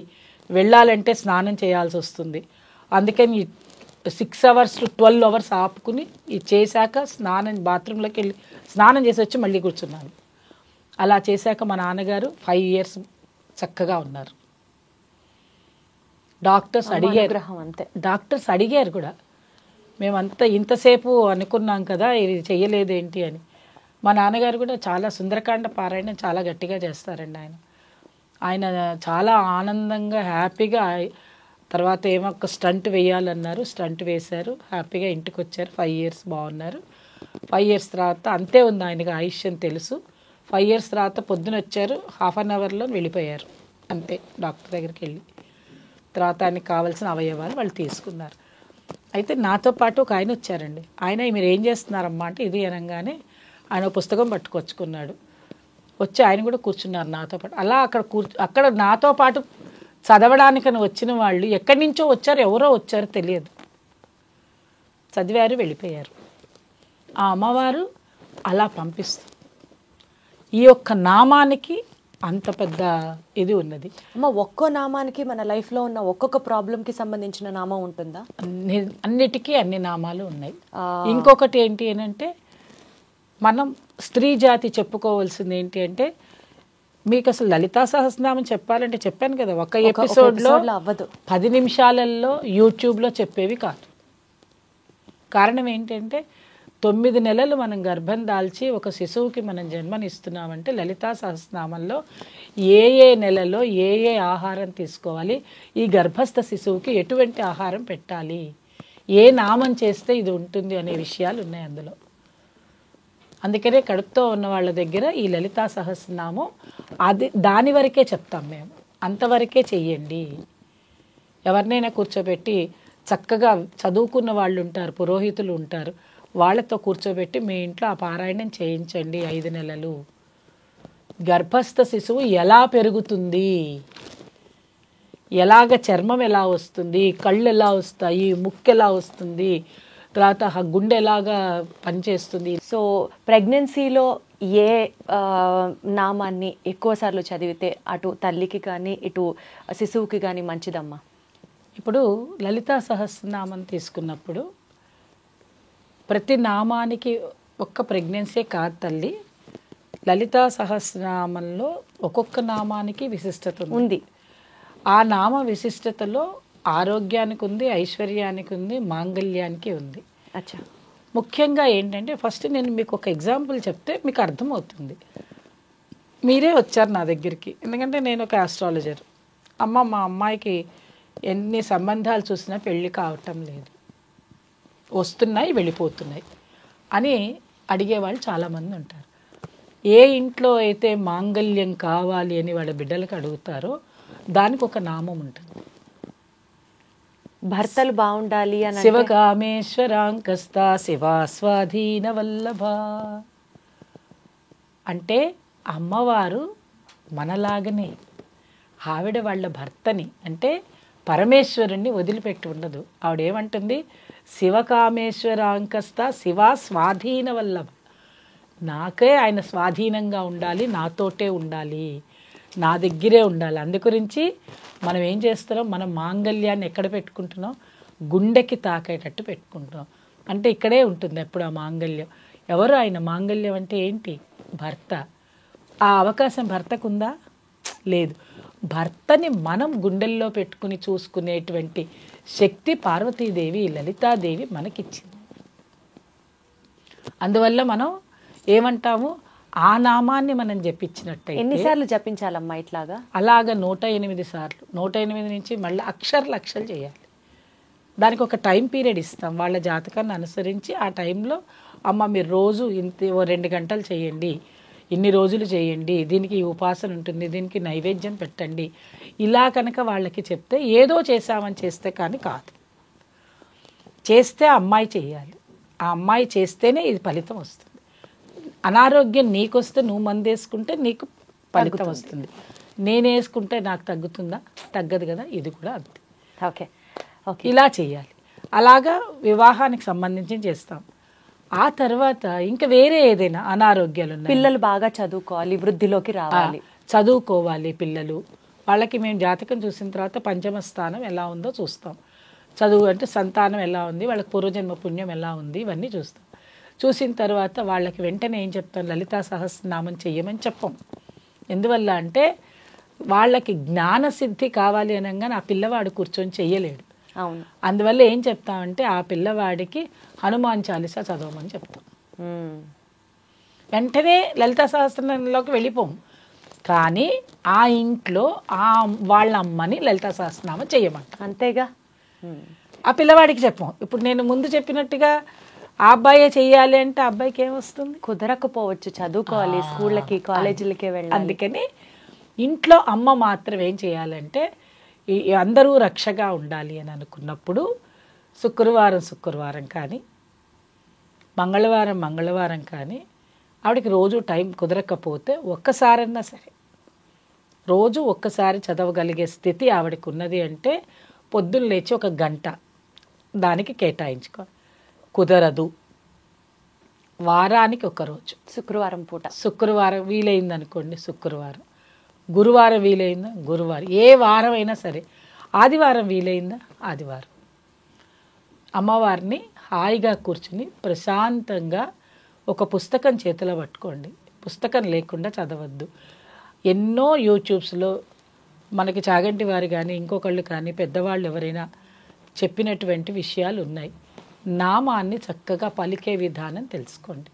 వెళ్ళాలంటే స్నానం చేయాల్సి వస్తుంది. అందుకని 6 hours to 12 hours ఆపుకుని ఇది చేశాక బాత్రూంలోకి వెళ్ళి స్నానం చేసి వచ్చి మళ్ళీ కూర్చున్నాను. అలా చేశాక మా నాన్నగారు 5 years చక్కగా ఉన్నారు. డాక్టర్స్ అడిగారు కూడా, మేమంతా ఇంతసేపు అనుకున్నాం కదా, ఇది చెయ్యలేదేంటి అని. మా నాన్నగారు కూడా చాలా సుందరకాండ పారాయణం చాలా గట్టిగా చేస్తారండి. ఆయన చాలా ఆనందంగా హ్యాపీగా, తర్వాత ఏమో ఒక స్టంట్ వేయాలన్నారు, స్టంట్ వేశారు, హ్యాపీగా ఇంటికి వచ్చారు. 5 years బాగున్నారు. 5 years తర్వాత అంతే ఉంది ఆయనకి ఆయుష్యం తెలుసు. 5 years తర్వాత పొద్దున వచ్చారు, 1/2 hourలో వెళ్ళిపోయారు అంతే. డాక్టర్ దగ్గరికి వెళ్ళి తర్వాత ఆయనకి కావాల్సిన అవయవాలు వాళ్ళు తీసుకున్నారు. అయితే నాతో పాటు ఒక ఆయన వచ్చారండి. ఆయన మీరు ఏం చేస్తున్నారమ్మా అంటే ఇది అనగానే ఆయన పుస్తకం పట్టుకొచ్చుకున్నాడు. వచ్చి ఆయన కూడా కూర్చున్నారు నాతో పాటు. అలా అక్కడ నాతో పాటు చదవడానికని వచ్చిన వాళ్ళు ఎక్కడి నుంచో వచ్చారు, ఎవరో వచ్చారో తెలియదు, చదివారు, వెళ్ళిపోయారు. ఆ అమ్మవారు అలా పంపిస్తుంది. ఈ యొక్క నామానికి అంత పెద్ద ఇది ఉన్నది. అమ్మ, ఒక్కో నామానికి మన లైఫ్లో ఉన్న ఒక్కొక్క ప్రాబ్లంకి సంబంధించిన నామం ఉంటుందా? అన్నిటికీ అన్ని నామాలు ఉన్నాయి. ఇంకొకటి ఏంటి అంటే, మనం స్త్రీ జాతి చెప్పుకోవాల్సింది ఏంటి అంటే, మీకు అసలు లలితా సహస్రనామం చెప్పాలంటే చెప్పాను కదా, ఒక ఎపిసోడ్లో అవ్వదు. 10 నిమిషాలలో యూట్యూబ్లో చెప్పేవి కాదు. కారణం ఏంటంటే 9 నెలలు మనం గర్భం దాల్చి ఒక శిశువుకి మనం జన్మనిస్తున్నామంటే లలితా సహస్రనామంలో ఏ నెలలో ఏ ఆహారం తీసుకోవాలి, ఈ గర్భస్థ శిశువుకి ఎటువంటి ఆహారం పెట్టాలి, ఏ నామం చేస్తే ఇది ఉంటుంది అనే విషయాలు ఉన్నాయి అందులో. అందుకనే కడుపుతో ఉన్న వాళ్ళ దగ్గర ఈ లలితా సహస్రనామం దాని వరకే చెప్తాం మేము, అంతవరకే చెయ్యండి. ఎవరినైనా కూర్చోబెట్టి చక్కగా చదువుకున్న వాళ్ళు ఉంటారు, పురోహితులు ఉంటారు, వాళ్ళతో కూర్చోబెట్టి మీ ఇంట్లో ఆ పారాయణం చేయించండి 5 నెలలు. గర్భస్థ శిశువు ఎలా పెరుగుతుంది, ఎలాగ చర్మం ఎలా వస్తుంది, కళ్ళు ఎలా వస్తాయి, ముక్కు ఎలా వస్తుంది, తర్వాత గుండె ఎలాగా పనిచేస్తుంది. సో ప్రెగ్నెన్సీలో ఏ నామాన్ని ఎక్కువసార్లు చదివితే అటు తల్లికి కానీ ఇటు శిశువుకి కానీ మంచిదమ్మా? ఇప్పుడు లలితా సహస్రనామం తీసుకున్నప్పుడు ప్రతి నామానికి ఒక్క ప్రెగ్నెన్సీ కాదు తల్లి, లలితా సహస్రనామంలో ఒక్కొక్క నామానికి విశిష్టత ఉంది. ఆ నామ విశిష్టతలో ఆరోగ్యానికి ఉంది, ఐశ్వర్యానికి ఉంది, మాంగళ్యానికి ఉంది. అచ్చా. ముఖ్యంగా ఏంటంటే ఫస్ట్ నేను మీకు ఒక ఎగ్జాంపుల్ చెప్తే మీకు అర్థమవుతుంది. మీరే వచ్చారు నా దగ్గరికి, ఎందుకంటే నేను ఒక ఆస్ట్రాలజర్. మా అమ్మాయికి ఎన్ని సంబంధాలు చూసినా పెళ్ళి కావటం లేదు, వస్తున్నాయి వెళ్ళిపోతున్నాయి అని అడిగేవాళ్ళు చాలామంది ఉంటారు. ఏ ఇంట్లో అయితే మాంగళ్యం కావాలి అని వాళ్ళ బిడ్డలకు అడుగుతారో దానికి ఒక నామం ఉంటుంది. భర్తలు బాగుండాలి అని శివకామేశ్వరాంకస్త శివాస్వాధీన వల్లభ అంటే అమ్మవారు మనలాగనే ఆవిడ వాళ్ళ భర్తని అంటే పరమేశ్వరుణ్ణి వదిలిపెట్టి ఉండదు. ఆవిడేమంటుంది, శివకామేశ్వరాంకస్త శివా స్వాధీన వల్లభ, నాకే ఆయన స్వాధీనంగా ఉండాలి, నాతోటే ఉండాలి, నా దగ్గరే ఉండాలి. అందుగురించి మనం ఏం చేస్తున్నాం, మనం మాంగళ్యాన్ని ఎక్కడ పెట్టుకుంటున్నాం, గుండెకి తాకేటట్టు పెట్టుకుంటున్నాం. అంటే ఇక్కడే ఉంటుంది ఎప్పుడు ఆ మాంగళ్యం. ఎవరు ఆయన? మాంగళ్యం అంటే ఏంటి? భర్త. ఆ అవకాశం భర్తకు ఉందా? లేదు. భర్తని మనం గుండెల్లో పెట్టుకుని చూసుకునేటువంటి శక్తి పార్వతీదేవి, లలితాదేవి మనకిచ్చింది. అందువల్ల మనం ఏమంటాము, ఆ నామాన్ని మనం జపించినట్టయితే ఎన్నిసార్లు జపించాలమ్మా ఇట్లాగా? అలాగా 108 సార్లు, 108 నుంచి మళ్ళీ లక్షలు చేయాలి. దానికి ఒక టైం పీరియడ్ ఇస్తాం వాళ్ళ జాతకాన్ని అనుసరించి. ఆ టైంలో అమ్మ మీరు రోజు ఇంత 2 గంటలు చేయండి, ఇన్ని రోజులు చేయండి, దీనికి ఈ ఉపాసన ఉంటుంది, దీనికి నైవేద్యం పెట్టండి, ఇలా కనుక వాళ్ళకి చెప్తే ఏదో చేసామని చేస్తే కానీ కాదు. చేస్తే అమ్మాయి చేయాలి, ఆ అమ్మాయి చేస్తేనే ఇది ఫలితం వస్తుంది. అనారోగ్యం నీకు వస్తే నువ్వు మందేసుకుంటే నీకు ఫలితం వస్తుంది. నేను వేసుకుంటే నాకు తగ్గుతుందా? తగ్గదు కదా. ఇది కూడా అంతే. Okay okay. ఇలా చేయాలి. అలాగా వివాహానికి సంబంధించి చేస్తాం. ఆ తర్వాత ఇంకా వేరే ఏదైనా అనారోగ్యాలు ఉన్నాయి, పిల్లలు బాగా చదువుకోవాలి, వృద్ధిలోకి రావాలి, చదువుకోవాలి పిల్లలు, వాళ్ళకి మేము జాతకం చూసిన తర్వాత పంచమ స్థానం ఎలా ఉందో చూస్తాం. చదువు అంటే సంతానం ఎలా ఉంది, వాళ్ళకి పూర్వజన్మ పుణ్యం ఎలా ఉంది, ఇవన్నీ చూస్తాం. చూసిన తర్వాత వాళ్ళకి వెంటనే ఏం చెప్తాం, లలితా సహస్రనామం చెయ్యమని చెప్పం. ఎందువల్ల అంటే వాళ్ళకి జ్ఞానసిద్ధి కావాలి అనగానే ఆ పిల్లవాడు కూర్చొని చెయ్యలేడు. అవును. అందువల్ల ఏం చెప్తామంటే ఆ పిల్లవాడికి హనుమాన్ చాలీసా చదవమని చెప్తాం. వెంటనే లలితా సహస్రనామంలోకి వెళ్ళిపోము. కానీ ఆ ఇంట్లో వాళ్ళ అమ్మని లలితా సహస్రనామం చెయ్యమంట. అంతేగా. ఆ పిల్లవాడికి చెప్పం. ఇప్పుడు నేను ముందు చెప్పినట్టుగా ఆ అబ్బాయే చెయ్యాలి అంటే ఆ అబ్బాయికి ఏమొస్తుంది? కుదరకపోవచ్చు, చదువుకోవాలి, స్కూళ్ళకి కాలేజీలకే వెళ్ళాలి. అందుకని ఇంట్లో అమ్మ మాత్రం ఏం చేయాలంటే అందరూ రక్షగా ఉండాలి అని అనుకున్నప్పుడు శుక్రవారం కానీ మంగళవారం కానీ ఆవిడకి రోజు టైం కుదరకపోతే ఒక్కసారన్నా సరే రోజు ఒక్కసారి చదవగలిగే స్థితి ఆవిడకి ఉన్నది అంటే పొద్దున్న లేచి 1 గంట దానికి కేటాయించుకోవాలి. కుదరదు వారానికి 1 రోజు, శుక్రవారం పూట, శుక్రవారం వీలైందనుకోండి శుక్రవారం, గురువారం వీలైందా గురువారం, ఏ వారం అయినా సరే, ఆదివారం వీలైందా ఆదివారం, అమ్మవారిని హాయిగా కూర్చుని ప్రశాంతంగా ఒక పుస్తకం చేతిలో పట్టుకోండి. పుస్తకం లేకుండా చదవద్దు. ఎన్నో యూట్యూబ్స్లో మనకి చాగంటి వారు కానీ ఇంకొకళ్ళు కానీ పెద్దవాళ్ళు ఎవరైనా చెప్పినటువంటి విషయాలు ఉన్నాయి. నామాన్ని చక్కగా పలికే విధానం తెలుసుకోండి.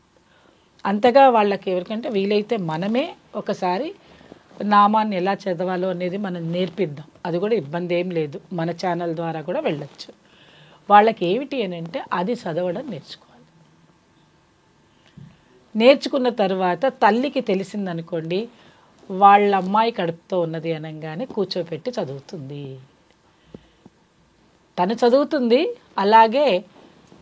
అంతగా వాళ్ళకి ఎవరికంటే వీలైతే మనమే ఒకసారి నామాన్ని ఎలా చదవాలో అనేది మనం నేర్పిద్దాం. అది కూడా ఇబ్బంది ఏం లేదు, మన ఛానల్ ద్వారా కూడా వెళ్ళొచ్చు. వాళ్ళకి ఏమిటి అని అంటే అది చదవడం నేర్చుకోవాలి. నేర్చుకున్న తర్వాత తల్లికి తెలిసిందనుకోండి, వాళ్ళ అమ్మాయి కడుపుతో ఉన్నది అనగానే కూర్చోపెట్టి చదువుతుంది. తను చదువుతుంది, అలాగే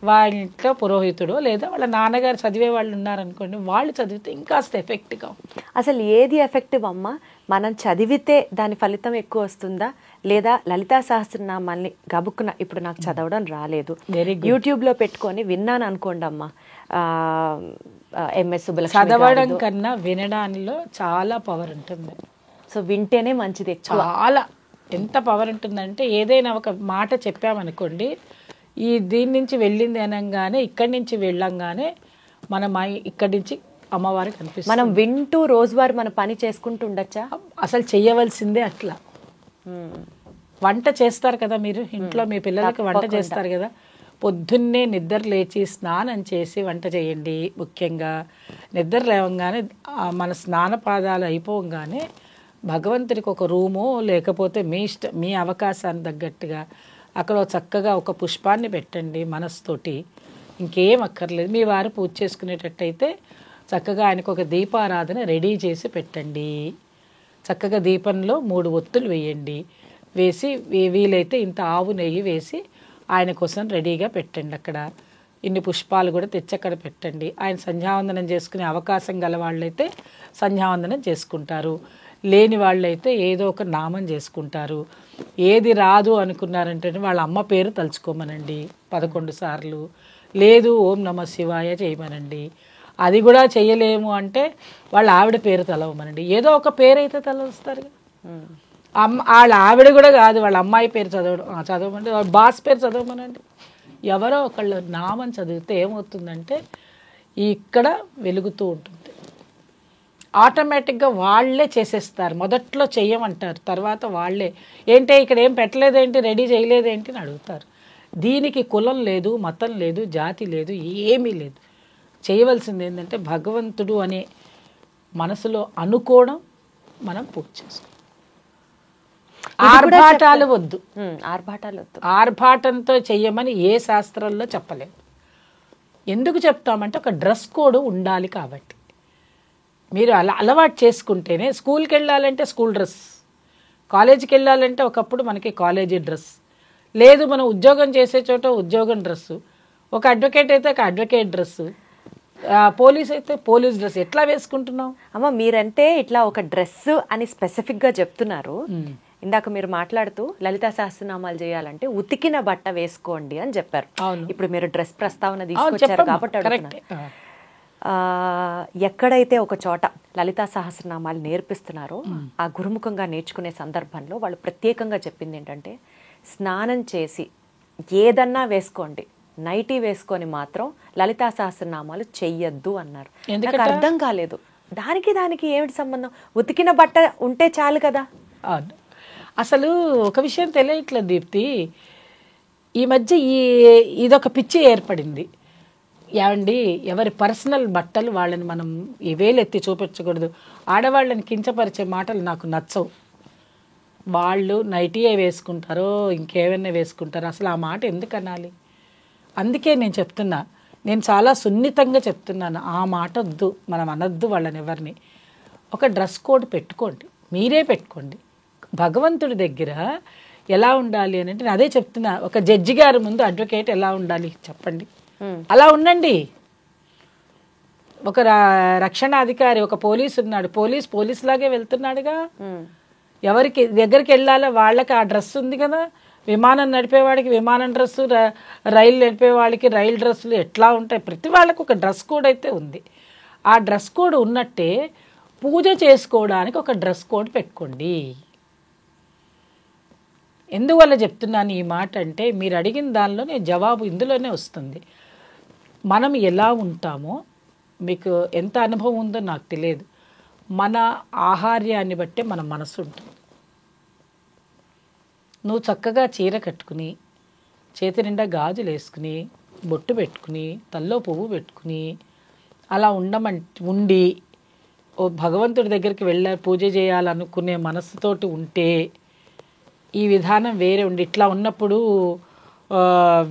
వాళ్ళ ఇంట్లో పురోహితుడు లేదా వాళ్ళ నాన్నగారు చదివే వాళ్ళు ఉన్నారనుకోండి, వాళ్ళు చదివితే ఇంకాస్త ఎఫెక్ట్గా ఉంటుంది. అసలు ఏది ఎఫెక్టివ్ అమ్మ? మనం చదివితే దాని ఫలితం ఎక్కువ వస్తుందా, లేదా లలితా సహస్రనామాల్ని గబుక్కున ఇప్పుడు నాకు చదవడం రాలేదు, యూట్యూబ్లో పెట్టుకొని విన్నాను అనుకోండి అమ్మ, MS సుబ్బలక్ష్మి చదవడం కన్నా వినడంలో చాలా పవర్ ఉంటుంది. సో వింటేనే మంచిది. చాలా ఎంత పవర్ ఉంటుందంటే ఏదైనా ఒక మాట చెప్పామనుకోండి, దీని నుంచి వెళ్ళింది అనగానే ఇక్కడి నుంచి వెళ్ళంగానే మనం ఇక్కడి నుంచి అమ్మవారికి కనిపిస్తుంది. మనం వింటూ రోజువారీ మన పని చేసుకుంటూ ఉండొచ్చా? అసలు చెయ్యవలసిందే అట్లా. వంట చేస్తారు కదా మీరు ఇంట్లో, మీ పిల్లలకి వంట చేస్తారు కదా, పొద్దున్నే నిద్ర లేచి స్నానం చేసి వంట చేయండి. ముఖ్యంగా నిద్ర లేవంగానే మన స్నానపాదాలు అయిపోగానే భగవంతుడికి ఒక రూమో లేకపోతే మీ అవకాశాన్ని తగ్గట్టుగా అక్కడ చక్కగా ఒక పుష్పాన్ని పెట్టండి మనసుతోటి, ఇంకేం అక్కర్లేదు. మీ వారు పూజ చేసుకునేటట్టయితే చక్కగా ఆయనకు ఒక దీపారాధన రెడీ చేసి పెట్టండి. చక్కగా దీపంలో 3 ఒత్తులు వేయండి. వేసి వీలైతే ఇంత ఆవు నెయ్యి వేసి ఆయన కోసం రెడీగా పెట్టండి. అక్కడ ఇన్ని పుష్పాలు కూడా తెచ్చి అక్కడ పెట్టండి. ఆయన సంధ్యావందనం చేసుకునే అవకాశం గల వాళ్ళైతే సంధ్యావందనం చేసుకుంటారు, లేని వాళ్ళైతే ఏదో ఒక నామం చేసుకుంటారు. ఏది రాదు అనుకున్నారంటే వాళ్ళ అమ్మ పేరు తలుచుకోమనండి 11 సార్లు, లేదు ఓం నమ శివాయ చేయమనండి. అది కూడా చెయ్యలేము అంటే వాళ్ళ ఆవిడ పేరు తలవమనండి. ఏదో ఒక పేరు అయితే తలవస్తారు. వాళ్ళ ఆవిడ కూడా కాదు, వాళ్ళ అమ్మాయి పేరు చదవమంటే వాళ్ళ బాస్ పేరు చదవమనండి. ఎవరో ఒకళ్ళు నామం చదివితే ఏమవుతుందంటే ఇక్కడ వెలుగుతూ ఉంటుంది. ఆటోమేటిక్గా వాళ్ళే చేసేస్తారు. మొదట్లో చెయ్యమంటారు, తర్వాత వాళ్ళే ఏంటి ఇక్కడ ఏం పెట్టలేదేంటి, రెడీ చేయలేదేంటి అని అడుగుతారు. దీనికి కులం లేదు, మతం లేదు, జాతి లేదు, ఏమీ లేదు. చేయవలసింది ఏంటంటే భగవంతుడు అనే మనసులో అనుకోవడం, మనం పూజ చేసుకోవడం. ఆర్భాటాలు వద్దు. ఆర్భాటంతో చెయ్యమని ఏ శాస్త్రంలో చెప్పలేదు. ఎందుకు చెప్తామంటే ఒక డ్రెస్ కోడ్ ఉండాలి కాబట్టి. మీరు అలవాటు చేసుకుంటేనే, స్కూల్కి వెళ్ళాలంటే స్కూల్ డ్రెస్, కాలేజీకి వెళ్ళాలంటే ఒకప్పుడు మనకి కాలేజీ డ్రెస్, లేదు మనం ఉద్యోగం చేసే చోట ఉద్యోగం డ్రెస్సు, ఒక అడ్వకేట్ అయితే ఒక అడ్వకేట్ డ్రెస్సు, పోలీస్ అయితే పోలీస్ డ్రెస్ ఎట్లా వేసుకుంటున్నావు? అమ్మ మీరంటే ఇట్లా ఒక డ్రెస్ అని స్పెసిఫిక్ గా చెప్తున్నారు. ఇందాక మీరు మాట్లాడుతూ లలితా సహస్రనామాలు చేయాలంటే ఉతికిన బట్ట వేసుకోండి అని చెప్పారు. ఇప్పుడు మీరు డ్రెస్ ప్రస్తావన తీసుకొచ్చారు కాబట్టి అడుగుతున్నా. ఎక్కడైతే ఒక చోట లలితా సహస్రనామాలు నేర్పిస్తున్నారో ఆ గురుముఖంగా నేర్చుకునే సందర్భంలో వాళ్ళు ప్రత్యేకంగా చెప్పింది ఏంటంటే స్నానం చేసి ఏదన్నా వేసుకోండి, నైటీ వేసుకొని మాత్రం లలితా సహస్రనామాలు చెయ్యొద్దు అన్నారు. నాకు అర్థం కాలేదు, దానికి ఏమిటి సంబంధం? ఉతికిన బట్ట ఉంటే చాలు కదా. అసలు ఒక విషయం తెలియట్లేదు దీప్తి, ఈ మధ్య ఇదొక పిచ్చి ఏర్పడింది. ఏమండి, ఎవరి పర్సనల్ బట్టలు వాళ్ళని మనం ఈ వేలెత్తి చూపించకూడదు. ఆడవాళ్ళని కించపరిచే మాటలు నాకు నచ్చవు. వాళ్ళు నైటీయే వేసుకుంటారో ఇంకేమైనా వేసుకుంటారో అసలు ఆ మాట ఎందుకు అనాలి? అందుకే నేను చెప్తున్నా, నేను చాలా సున్నితంగా చెప్తున్నాను, ఆ మాట వద్దు, మనం అనొద్దు వాళ్ళని ఎవరిని. ఒక డ్రెస్ కోడ్ పెట్టుకోండి, మీరే పెట్టుకోండి. భగవంతుడి దగ్గర ఎలా ఉండాలి అని అంటే నేను అదే చెప్తున్నా. ఒక జడ్జి గారి ముందు అడ్వకేట్ ఎలా ఉండాలి చెప్పండి, అలా ఉండండి. ఒక రక్షణాధికారి, ఒక పోలీసు ఉన్నాడు, పోలీస్ లాగే వెళ్తున్నాడుగా. ఎవరికి దగ్గరికి వెళ్ళాలో వాళ్ళకి ఆ డ్రెస్ ఉంది కదా. విమానం నడిపేవాడికి విమానం డ్రెస్సు, రైలు నడిపేవాడికి రైలు డ్రెస్సులు ఎట్లా ఉంటాయి, ప్రతి వాళ్ళకి ఒక డ్రెస్ కోడ్ అయితే ఉంది. ఆ డ్రెస్ కోడ్ ఉన్నట్టే పూజ చేసుకోవడానికి ఒక డ్రెస్ కోడ్ పెట్టుకోండి. ఎందువల్ల చెప్తున్నాను ఈ మాట అంటే మీరు అడిగిన దానిలోనే జవాబు ఇందులోనే వస్తుంది. మనం ఎలా ఉంటామో, మీకు ఎంత అనుభవం ఉందో నాకు తెలియదు, మన ఆహార్యాన్ని బట్టే మన మనసు ఉంటుంది. నువ్వు చక్కగా చీర కట్టుకుని, చేతి నిండా గాజులు వేసుకుని, బొట్టు పెట్టుకుని, తల్లో పువ్వు పెట్టుకుని అలా ఉండి ఓ భగవంతుడి దగ్గరికి పూజ చేయాలనుకునే మనసుతోటి ఉంటే ఈ విధానం వేరే ఉండి, ఇట్లా ఉన్నప్పుడు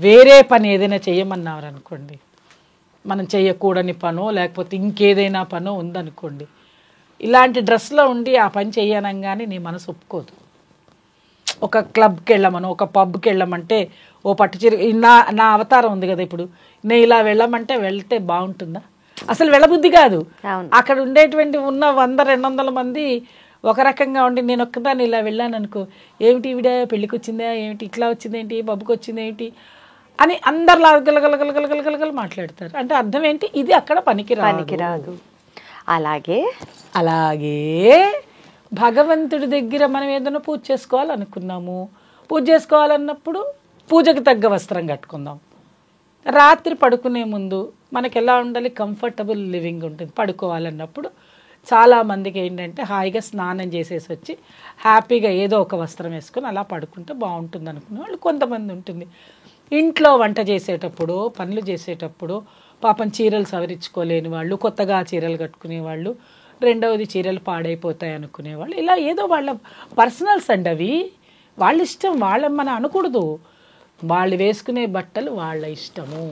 వేరే పని ఏదైనా చేయమన్నారు అనుకోండి, మనం చేయకూడని పనో లేకపోతే ఇంకేదైనా పనో ఉందనుకోండి, ఇలాంటి డ్రెస్లో ఉండి ఆ పని చేయనంగానే నీ మనసు ఒప్పుకోదు. ఒక క్లబ్కి వెళ్ళమను, ఒక పబ్కి వెళ్ళమంటే ఓ పట్టు చీర, నా అవతారం ఉంది కదా ఇప్పుడు, నేను ఇలా వెళ్ళమంటే వెళ్తే బాగుంటుందా? అసలు వెళ్ళబుద్ధి కాదు. అక్కడ ఉండేటువంటి ఉన్న 100-200 మంది ఒక రకంగా ఉండి నేను ఒక్కదాన్ని ఇలా వెళ్ళాను అనుకో, ఏమిటి ఈవిడ పెళ్ళికి వచ్చిందా ఏమిటి, ఇట్లా వచ్చిందేంటి, పబ్కి వచ్చింది ఏంటి అని అందరిలా గలగలగలగలగలగల మాట్లాడతారు. అంటే అర్థం ఏంటి, ఇది అక్కడ పనికిరాదు. అలాగే భగవంతుడి దగ్గర మనం ఏదైనా పూజ చేసుకోవాలనుకున్నాము, పూజ చేసుకోవాలన్నప్పుడు పూజకి తగ్గ వస్త్రం కట్టుకుందాం. రాత్రి పడుకునే ముందు మనకి ఎలా ఉండాలి, కంఫర్టబుల్ లివింగ్ ఉంటుంది. పడుకోవాలన్నప్పుడు చాలామందికి ఏంటంటే హాయిగా స్నానం చేసేసి వచ్చి హ్యాపీగా ఏదో ఒక వస్త్రం వేసుకొని అలా పడుకుంటే బాగుంటుంది అనుకునే వాళ్ళు కొంతమంది ఉంటుంది. ఇంట్లో వంట చేసేటప్పుడు, పనులు చేసేటప్పుడు పాపం చీరలు సవరించుకోలేని వాళ్ళు, కొత్తగా చీరలు కట్టుకునే వాళ్ళు, రెండవది చీరలు పాడైపోతాయి అనుకునేవాళ్ళు, ఇలా ఏదో వాళ్ళ పర్సనల్స్ అండి అవి. వాళ్ళ ఇష్టం, వాళ్ళని మనం అనకూడదు. వాళ్ళు వేసుకునే బట్టలు వాళ్ళ ఇష్టము,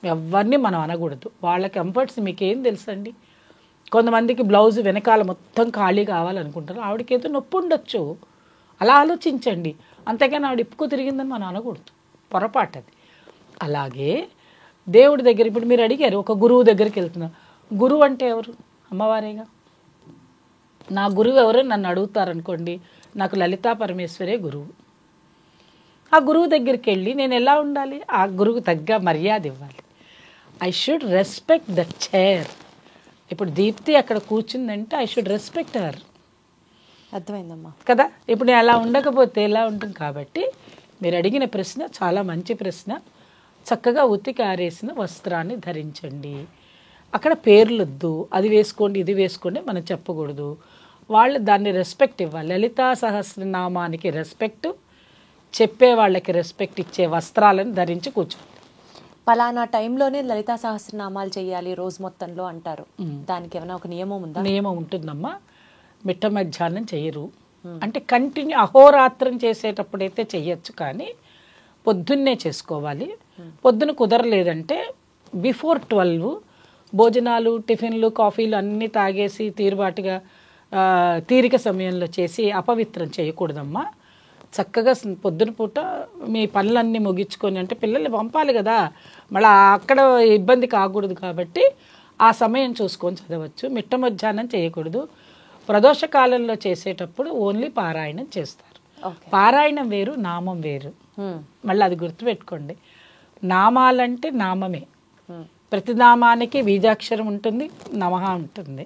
ఎవరిని మనం అనకూడదు. వాళ్ళ కంఫర్ట్స్ మీకేం తెలుసండి? కొంతమందికి బ్లౌజ్ వెనకాల మొత్తం ఖాళీ కావాలనుకుంటారు, ఆవిడకి ఏదో నొప్పి ఉండొచ్చు, అలా ఆలోచించండి. అంతేగాని ఆవిడ ఇప్పుకో తిరిగిందని మనం అనకూడదు, పొరపాటు అది. అలాగే దేవుడి దగ్గర ఇప్పుడు మీరు అడిగారు, ఒక గురువు దగ్గరికి వెళ్తున్నా, గురువు అంటే ఎవరు? అమ్మవారేగా. నా గురువు ఎవరు నన్ను అడుగుతారనుకోండి, నాకు లలితా పరమేశ్వరే గురువు. ఆ గురువు దగ్గరికి వెళ్ళి నేను ఎలా ఉండాలి, ఆ గురువుకు తగ్గ మర్యాద ఇవ్వాలి. I should respect the chair. ఇప్పుడు దీప్తి అక్కడ కూర్చుందంటే ఐ షుడ్ రెస్పెక్ట్ హర్. అర్థమైందమ్మా కదా. ఇప్పుడు నేను అలా ఉండకపోతే ఎలా ఉంటుంది? కాబట్టి మీరు అడిగిన ప్రశ్న చాలా మంచి ప్రశ్న. చక్కగా ఉతికి ఆరేసిన వస్త్రాన్ని ధరించండి. అక్కడ పేర్లొద్దు, అది వేసుకోండి ఇది వేసుకోండి మనం చెప్పకూడదు. వాళ్ళు దాన్ని రెస్పెక్ట్ ఇవ్వాలి. లలితా సహస్రనామానికి రెస్పెక్ట్, చెప్పే వాళ్ళకి రెస్పెక్ట్ ఇచ్చే వస్త్రాలను ధరించి కూర్చోండి. పలానా టైంలోనే లలితా సహస్రనామాలు చేయాలి రోజు మొత్తంలో అంటారు, దానికి ఏమైనా ఒక నియమం ఉందా? నియమం ఉంటుందమ్మా. మిట్ట మధ్యాహ్నం చెయ్యరు, అంటే కంటిన్యూ అహోరాత్రం చేసేటప్పుడైతే చెయ్యొచ్చు, కానీ పొద్దున్నే చేసుకోవాలి. పొద్దున కుదరలేదంటే బిఫోర్ 12 భోజనాలు, టిఫిన్లు, కాఫీలు అన్నీ తాగేసి తీరుబాటుగా తీరిక సమయంలో చేసి అపవిత్రం చేయకూడదమ్మా. చక్కగా పొద్దున పూట మీ పనులన్నీ ముగించుకొని, అంటే పిల్లల్ని పంపాలి కదా, మళ్ళీ అక్కడ ఇబ్బంది కాకూడదు కాబట్టి ఆ సమయం చూసుకొని చదవచ్చు. మిట్ట మధ్యాహ్నం చేయకూడదు. ప్రదోష కాలంలో చేసేటప్పుడు ఓన్లీ పారాయణం చేస్తారు. పారాయణం వేరు, నామం వేరు. మళ్ళీ అది గుర్తుపెట్టుకోండి. నామాలంటే నామమే, ప్రతి నామానికి బీజాక్షరం ఉంటుంది, నమః ఉంటుంది,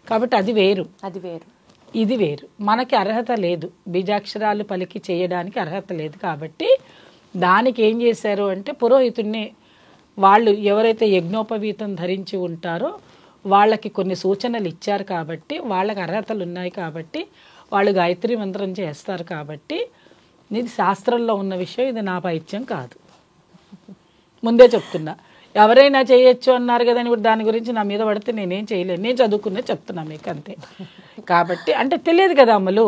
కాబట్టి అది వేరు, అది వేరు, ఇది వేరు. మనకి అర్హత లేదు, బీజాక్షరాలు పలికి చేయడానికి అర్హత లేదు. కాబట్టి దానికి ఏం చేశారు అంటే పురోహితుడిని, వాళ్ళు ఎవరైతే యజ్ఞోపవీతం ధరించి ఉంటారో వాళ్ళకి కొన్ని సూచనలు ఇచ్చారు కాబట్టి, వాళ్ళకి అర్హతలు ఉన్నాయి కాబట్టి వాళ్ళు గాయత్రి మంత్రం చేస్తారు. కాబట్టి ఇది శాస్త్రంలో ఉన్న విషయం, ఇది నా పైత్యం కాదు, ముందే చెప్తున్నా. ఎవరైనా చేయొచ్చు అన్నారు కదా, ఇప్పుడు దాని గురించి నా మీద పడితే నేనేం చేయలేను, నేను చదువుకునే చెప్తున్నా మీకు అంతే. కాబట్టి అంటే తెలియదు కదా అమ్మలు,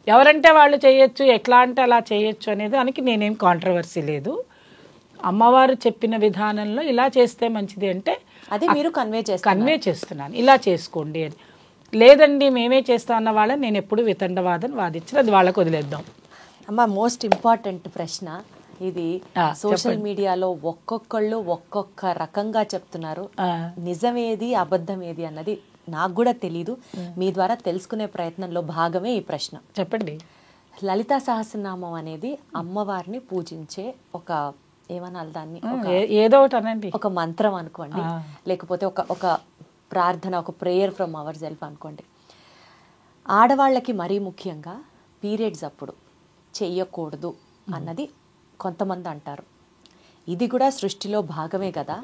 ఎవరంటే వాళ్ళు చేయొచ్చు, ఎట్లా అంటే అలా చేయొచ్చు అనేది దానికి నేనేం కాంట్రవర్సీ లేదు. అమ్మవారు చెప్పిన విధానంలో ఇలా చేస్తే మంచిది అంటే అది మీరు కన్వే చేస్తున్నాను, ఇలా చేసుకోండి అని. లేదండి మేమే చేస్తాం అన్న వాళ్ళని నేను ఎప్పుడు వితండవాదం వాదించిన, అది వాళ్ళకు వదిలేద్దాం. అమ్మ, మోస్ట్ ఇంపార్టెంట్ ప్రశ్న ఇది. సోషల్ మీడియాలో ఒక్కొక్కళ్ళు ఒక్కొక్క రకంగా చెప్తున్నారు. నిజమేది అబద్ధం ఏది అన్నది నాకు కూడా తెలీదు. మీ ద్వారా తెలుసుకునే ప్రయత్నంలో భాగమే ఈ ప్రశ్న. చెప్పండి. లలితా సహస్రనామం అనేది అమ్మవారిని పూజించే ఒక, ఏమనాలి దాన్ని, ఏదో ఒకటి అనండి, ఒక మంత్రం అనుకోండి, లేకపోతే ఒక ప్రార్థన, ఒక ప్రేయర్ ఫ్రమ్ అవర్ సెల్ఫ్ అనుకోండి. ఆడవాళ్ళకి మరీ ముఖ్యంగా పీరియడ్స్ అప్పుడు చెయ్యకూడదు అన్నది కొంతమంది అంటారు. ఇది కూడా సృష్టిలో భాగమే కదా,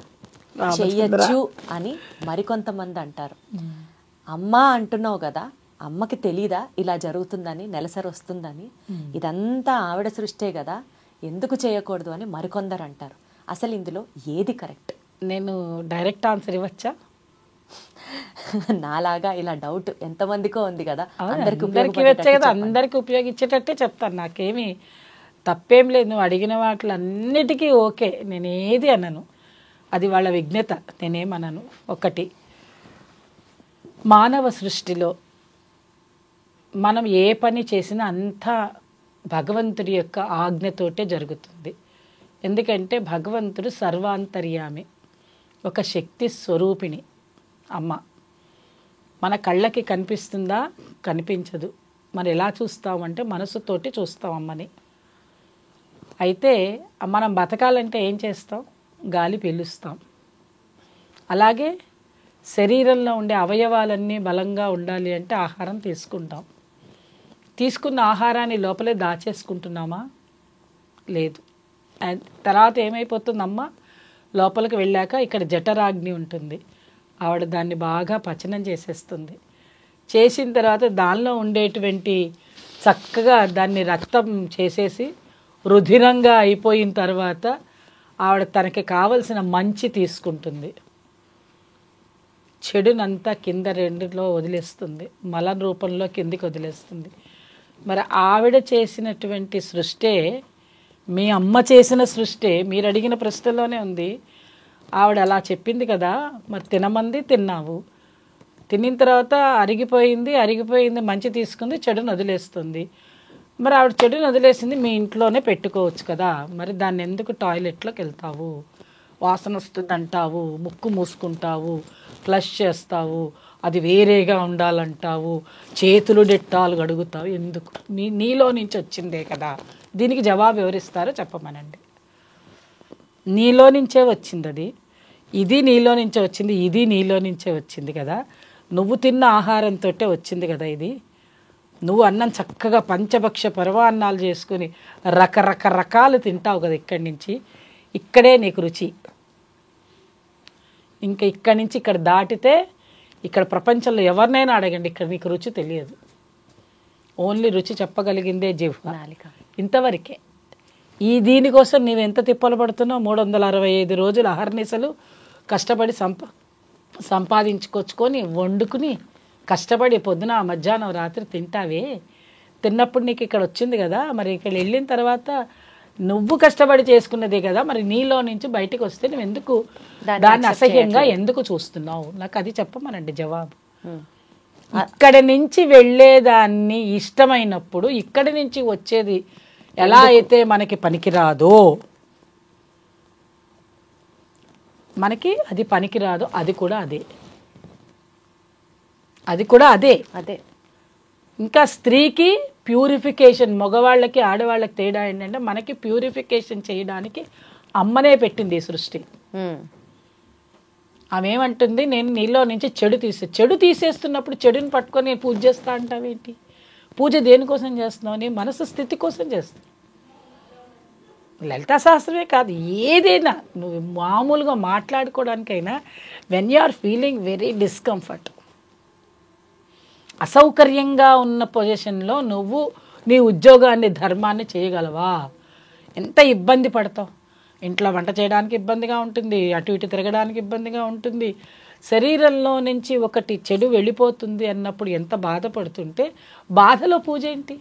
చెయ్యొచ్చు అని మరికొంతమంది అంటారు. అమ్మ అంటున్నావు కదా, అమ్మకి తెలీదా ఇలా జరుగుతుందని, నెలసరి వస్తుందని? ఇదంతా ఆవిడ సృష్టే కదా, ఎందుకు చేయకూడదు అని మరికొందరు అంటారు. అసలు ఇందులో ఏది కరెక్ట్? నేను డైరెక్ట్ ఆన్సర్ ఇవ్వచ్చా? నాలాగా ఇలా డౌట్ ఎంతమందికో ఉంది కదా, అందరికి ఉపయోగించేటట్టే చెప్తాను. నాకేమి తప్పేం లేదు, నువ్వు అడిగిన వాటిలన్నిటికీ ఓకే, నేనేది అనను, అది వాళ్ళ విజ్ఞత, నేనేమనను. ఒకటి, మానవ సృష్టిలో మనం ఏ పని చేసినా అంతా భగవంతుడి యొక్క ఆజ్ఞతోటే జరుగుతుంది. ఎందుకంటే భగవంతుడు సర్వాంతర్యామి, ఒక శక్తి స్వరూపిణి అమ్మ. మన కళ్ళకి కనిపిస్తుందా? కనిపించదు. మరి ఎలా చూస్తామంటే మనసుతోటి చూస్తాం అమ్మని. అయితే మనం బతకాలంటే ఏం చేస్తాం? గాలి పీలుస్తాం. అలాగే శరీరంలో ఉండే అవయవాలన్నీ బలంగా ఉండాలి అంటే ఆహారం తీసుకుంటాం. తీసుకున్న ఆహారాన్ని లోపలే దాచేసుకుంటున్నామా? లేదు. తర్వాత ఏమైపోతుందమ్మా, లోపలికి వెళ్ళాక ఇక్కడ జఠరాగ్ని ఉంటుంది, ఆవిడ దాన్ని బాగా పచనం చేసేస్తుంది. చేసిన తర్వాత దానిలో ఉండేటువంటి చక్కగా దాన్ని రక్తం చేసేసి రుధిరంగా అయిపోయిన తర్వాత ఆవిడ తనకి కావలసిన మంచి తీసుకుంటుంది, చెడునంతా కింద రెండులో వదిలేస్తుంది, మల రూపంలో కిందికి వదిలేస్తుంది. మరి ఆవిడ చేసినటువంటి సృష్టే, మీ అమ్మ చేసిన సృష్టే మీరు అడిగిన ప్రశ్నలోనే ఉంది. ఆవిడ అలా చెప్పింది కదా, మరి తినమంది తిన్నావు, తినిన తర్వాత అరిగిపోయింది మంచి తీసుకుంది, చెడును వదిలేస్తుంది. మరి ఆవిడ చెడును వదిలేసింది, మీ ఇంట్లోనే పెట్టుకోవచ్చు కదా, మరి దాన్ని ఎందుకు టాయిలెట్లోకి వెళ్తావు, వాసన వస్తుంది అంటావు, ముక్కు మూసుకుంటావు, ఫ్లష్ చేస్తావు, అది వేరేగా ఉండాలంటావు, చేతులు డెట్టాలు గడుగుతావు, ఎందుకు? నీలో నుంచి వచ్చిందే కదా. దీనికి జవాబు ఎవరిస్తారో చెప్పమనండి. నీలో నుంచే వచ్చింది అది, ఇది నీలో నుంచే వచ్చింది, ఇది నీలో నుంచే వచ్చింది కదా. నువ్వు తిన్న ఆహారంతో వచ్చింది కదా ఇది. నువ్వు అన్నం చక్కగా పంచభక్ష పరమాన్నాలు చేసుకుని రకరకాలు తింటావు కదా, ఇక్కడి నుంచి ఇక్కడే నీకు రుచి. ఇంకా ఇక్కడి నుంచి ఇక్కడ దాటితే ఇక్కడ ప్రపంచంలో ఎవరినైనా అడగండి, ఇక్కడ నీకు రుచి తెలియదు. ఓన్లీ రుచి చెప్పగలిగిందే జిహ్వ, ఇంతవరకే. దీనికోసం నీవు ఎంత తిప్పలు పడుతున్నావు? 365 రోజులు అహర్నిశలు కష్టపడి సంపాదించుకొచ్చుకొని వండుకుని కష్టపడి పొద్దున మధ్యాహ్నం రాత్రి తింటావే. తిన్నప్పుడు నీకు ఇక్కడ వచ్చింది కదా, మరి ఇక్కడ వెళ్ళిన తర్వాత నువ్వు కష్టపడి చేసుకున్నదే కదా, మరి నీలో నుంచి బయటకు వస్తే నువ్వు ఎందుకు దాన్ని అసహ్యంగా ఎందుకు చూస్తున్నావు? నాకు అది చెప్పమనండి జవాబు. ఇక్కడ నుంచి వెళ్ళేదాన్ని ఇష్టమైనప్పుడు ఇక్కడి నుంచి వచ్చేది ఎలా అయితే మనకి పనికిరాదో, మనకి అది పనికిరాదో అది కూడా అదే, అది కూడా అదే. అదే ఇంకా స్త్రీకి ప్యూరిఫికేషన్, మగవాళ్ళకి ఆడవాళ్ళకి తేడా ఏంటంటే మనకి ప్యూరిఫికేషన్ చేయడానికి అమ్మనే పెట్టింది ఈ సృష్టి. ఆమె ఏమంటుంది, నేను నీలో నుంచి చెడు తీసేస్తున్నప్పుడు చెడుని పట్టుకొని నేను పూజ చేస్తా అంటావేంటి? పూజ దేనికోసం చేస్తున్నావు? నీ మనసు స్థితి కోసం చేస్తావు. లలితా శాస్త్రమే కాదు, ఏదైనా నువ్వు మామూలుగా మాట్లాడుకోవడానికైనా when you are feeling very discomfort, అసౌకర్యంగా ఉన్న పొజిషన్లో నువ్వు నీ ఉద్యోగాన్ని ధర్మాన్ని చేయగలవా? ఎంత ఇబ్బంది పడతావు. ఇంట్లో వంట చేయడానికి ఇబ్బందిగా ఉంటుంది, అటు ఇటు తిరగడానికి ఇబ్బందిగా ఉంటుంది. శరీరంలో నుంచి ఒకటి చెడు వెళ్ళిపోతుంది అన్నప్పుడు ఎంత బాధపడుతుంటే, బాధలో పూజ ఏంటి?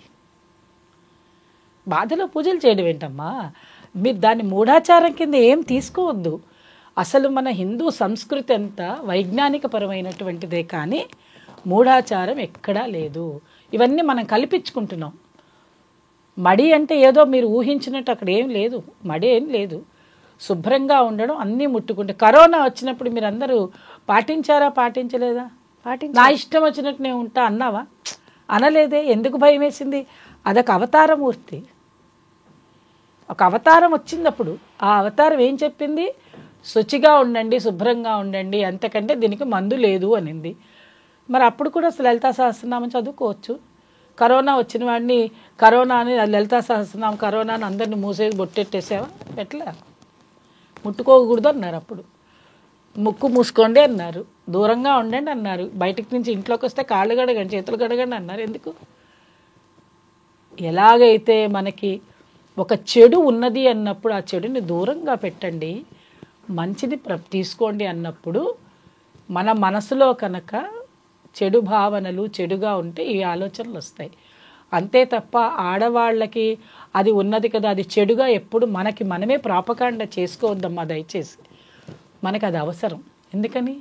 బాధలో పూజలు చేయడం ఏంటమ్మా? మీరు దాన్ని మూఢాచారం కింద ఏం తీసుకోవద్దు. అసలు మన హిందూ సంస్కృతి అంతా వైజ్ఞానికపరమైనటువంటిదే, కానీ మూఢాచారం ఎక్కడా లేదు. ఇవన్నీ మనం కల్పించుకుంటున్నాం. మడి అంటే ఏదో మీరు ఊహించినట్టు అక్కడ ఏం లేదు, మడి ఏం లేదు. శుభ్రంగా ఉండడం, అన్నీ ముట్టుకుంటే. కరోనా వచ్చినప్పుడు మీరు అందరూ పాటించారా, పాటించలేదా? నా ఇష్టం వచ్చినట్టు నేను ఉంటా అన్నావా? అనలేదే. ఎందుకు భయం వేసింది? అదొక అవతారమూర్తి, ఒక అవతారం వచ్చిందప్పుడు. ఆ అవతారం ఏం చెప్పింది? శుచిగా ఉండండి, శుభ్రంగా ఉండండి, అంతకంటే దీనికి మందు లేదు అనింది. మరి అప్పుడు కూడా లలితా సహస్రనామం చదువుకోవచ్చు. కరోనా వచ్చిన వాడిని కరోనా అని లలితా సహస్రనామం కరోనాని అందరిని మూసేసి బొట్టెట్టేసావా? ఎట్లా? ముట్టుకోకూడదు అన్నారు అప్పుడు. ముక్కు మూసుకోండి అన్నారు, దూరంగా ఉండండి అన్నారు, బయటికి నుంచి ఇంట్లోకి వస్తే కాళ్ళు కడగండి, చేతులు కడగండి అన్నారు. ఎందుకు? ఎలాగైతే మనకి ఒక చెడు ఉన్నది అన్నప్పుడు ఆ చెడుని దూరంగా పెట్టండి, మంచిని తీసుకోండి అన్నప్పుడు మన మనసులో కనుక చెడు భావనలు చెడుగా ఉంటే ఈ ఆలోచనలు వస్తాయి. అంతే తప్ప ఆడవాళ్ళకి అది ఉన్నది కదా, అది చెడుగా ఎప్పుడు మనకి మనమే ప్రాపకాండ చేసుకోవద్దమ్మా దయచేసి. మనకు అది అవసరం. ఎందుకని?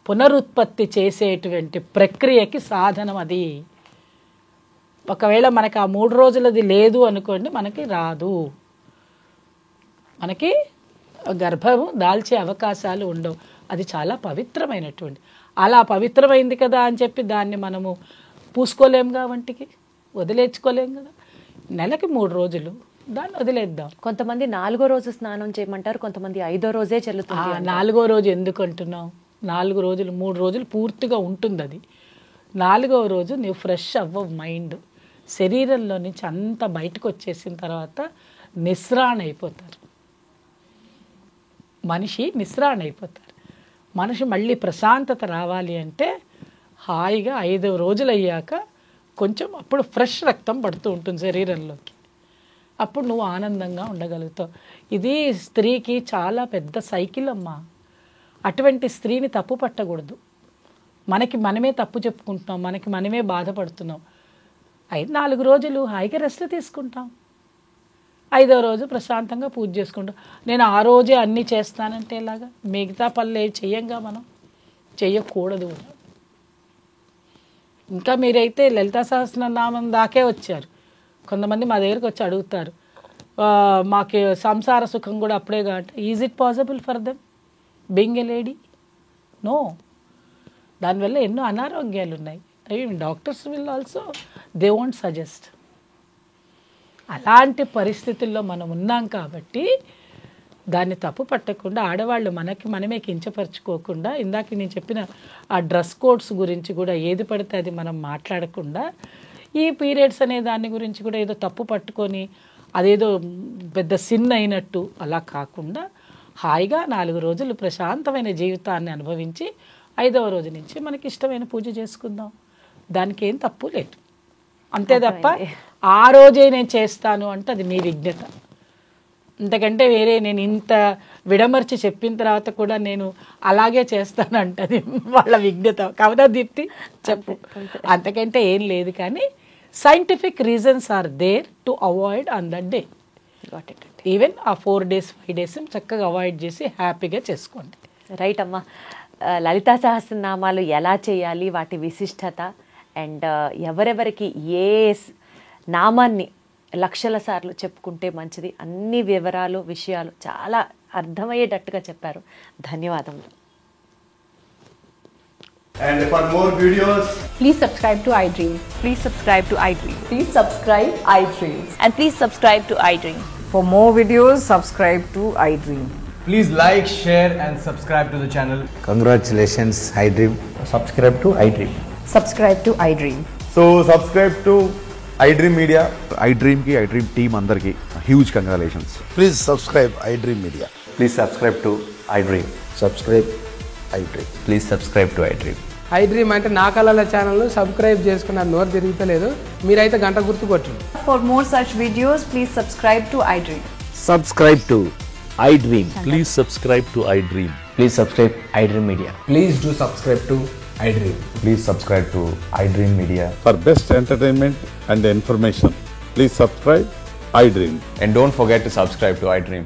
పునరుత్పత్తి చేసేటువంటి ప్రక్రియకి సాధనం అది. ఒకవేళ మనకి ఆ 3 రోజులది లేదు అనుకోండి, మనకి రాదు, మనకి గర్భం దాల్చే అవకాశాలు ఉండవు. అది చాలా పవిత్రమైనటువంటి. అలా పవిత్రమైంది కదా అని చెప్పి దాన్ని మనము పూసుకోలేముగా, వంటికి వదిలేచుకోలేము కదా. నెలకి 3 రోజులు దాన్ని వదిలేద్దాం. కొంతమంది 4వ రోజు స్నానం చేయమంటారు, కొంతమంది 5వ రోజే చెల్లుతుంది. 4వ రోజు ఎందుకు అంటున్నావు? 4 రోజులు, 3 రోజులు పూర్తిగా ఉంటుంది అది. 4వ రోజు నువ్వు ఫ్రెష్ అవ్వవు. మైండ్ శరీరంలో నుంచి అంత బయటకు వచ్చేసిన తర్వాత నిస్రాణ అయిపోతారు. మనిషి నిస్రాణ అయిపోతారు. మనిషి మళ్ళీ ప్రశాంతత రావాలి అంటే హాయిగా 5వ రోజులు అయ్యాక కొంచెం అప్పుడు ఫ్రెష్ రక్తం పడుతూ ఉంటుంది శరీరంలోకి. అప్పుడు నువ్వు ఆనందంగా ఉండగలుగుతావు. ఇది స్త్రీకి చాలా పెద్ద సైకిల్ అమ్మా. అటువంటి స్త్రీని తప్పు పట్టకూడదు. మనకి మనమే తప్పు చెప్పుకుంటున్నాం, మనకి మనమే బాధపడుతున్నాం. 4 రోజులు హాయిగా రెస్ట్ తీసుకుంటాం, 5వ రోజు ప్రశాంతంగా పూజ చేసుకుంటాం. నేను ఆ రోజే అన్నీ చేస్తానంటే ఎలాగా? మిగతా పనులు ఏవి చెయ్యంగా, మనం చెయ్యకూడదు. ఇంకా మీరైతే లలితా సహస్రనామం దాకే వచ్చారు. కొంతమంది మా దగ్గరికి వచ్చి అడుగుతారు, మాకు సంసార సుఖం కూడా అప్పుడే కాబట్టి. Is it possible for them being a lady? No. దానివల్ల ఎన్నో అనారోగ్యాలు ఉన్నాయి. Doctors will also they won't suggest. అలాంటి పరిస్థితుల్లో మనం ఉన్నాం కాబట్టి దాన్ని తప్పు పట్టకుండా, ఆడవాళ్ళు మనకి మనమే కించపరచుకోకుండా, ఇందాక నేను చెప్పిన ఆ డ్రెస్ కోడ్స్ గురించి కూడా ఏది పడితే అది మనం మాట్లాడకుండా, ఈ పీరియడ్స్ అనే దాని గురించి కూడా ఏదో తప్పు పట్టుకొని అదేదో పెద్ద సిన్ అయినట్టు అలా కాకుండా హాయిగా 4 రోజులు ప్రశాంతమైన జీవితాన్ని అనుభవించి 5వ రోజు నుంచి మనకి ఇష్టమైన పూజ చేసుకుందాం. దానికి ఏం తప్పు లేదు. అంతే తప్ప ఆ రోజే నేను చేస్తాను అంటే అది మీ విజ్ఞత. ఇంతకంటే వేరే నేను ఇంత విడమర్చి చెప్పిన తర్వాత కూడా నేను అలాగే చేస్తానంటే అది వాళ్ళ విజ్ఞత. కవదా దీప్తి చెప్పు. అంతకంటే ఏం లేదు. కానీ scientific reasons are there to avoid on that day. Even ఆ 4 days 5 days చక్కగా అవాయిడ్ చేసి హ్యాపీగా చేసుకోండి. రైట్ అమ్మా. లలితా సహస్రనామాలు ఎలా చేయాలి, వాటి విశిష్టత, అండ్ ఎవరెవరికి ఏ నామాన్ని లక్షల సార్లు చెప్పుకుంటే మంచిది. అన్ని వివరాలు విషయాలు చాలా అర్థమయ్యేటట్టుగా చెప్పారు. ధన్యవాదములు. And for more videos, Please subscribe to iDream. Please subscribe to iDream. Please subscribe iDream. And please subscribe to iDream. For more videos, subscribe to iDream. please like, share and subscribe to the channel. Congratulations, iDream. Subscribe to iDream. Subscribe to iDream. So subscribe to iDream Media. iDream ki iDream team అందరికి huge congratulations. Please subscribe iDream Media. Please subscribe to iDream. Subscribe iDream. Please subscribe to iDream. iDream అంటే నా కళల channel subscribe చేసుకున్న నోరు తిరుగుతలేదు, మీరైతే గంట గుర్తు కొట్టండి. For more such videos, please subscribe to iDream. Subscribe to iDream. Please subscribe to iDream. Please subscribe iDream Media. Please do subscribe to iDream. Please subscribe to iDream Media. For best entertainment and information, please subscribe iDream. And don't forget to subscribe to iDream.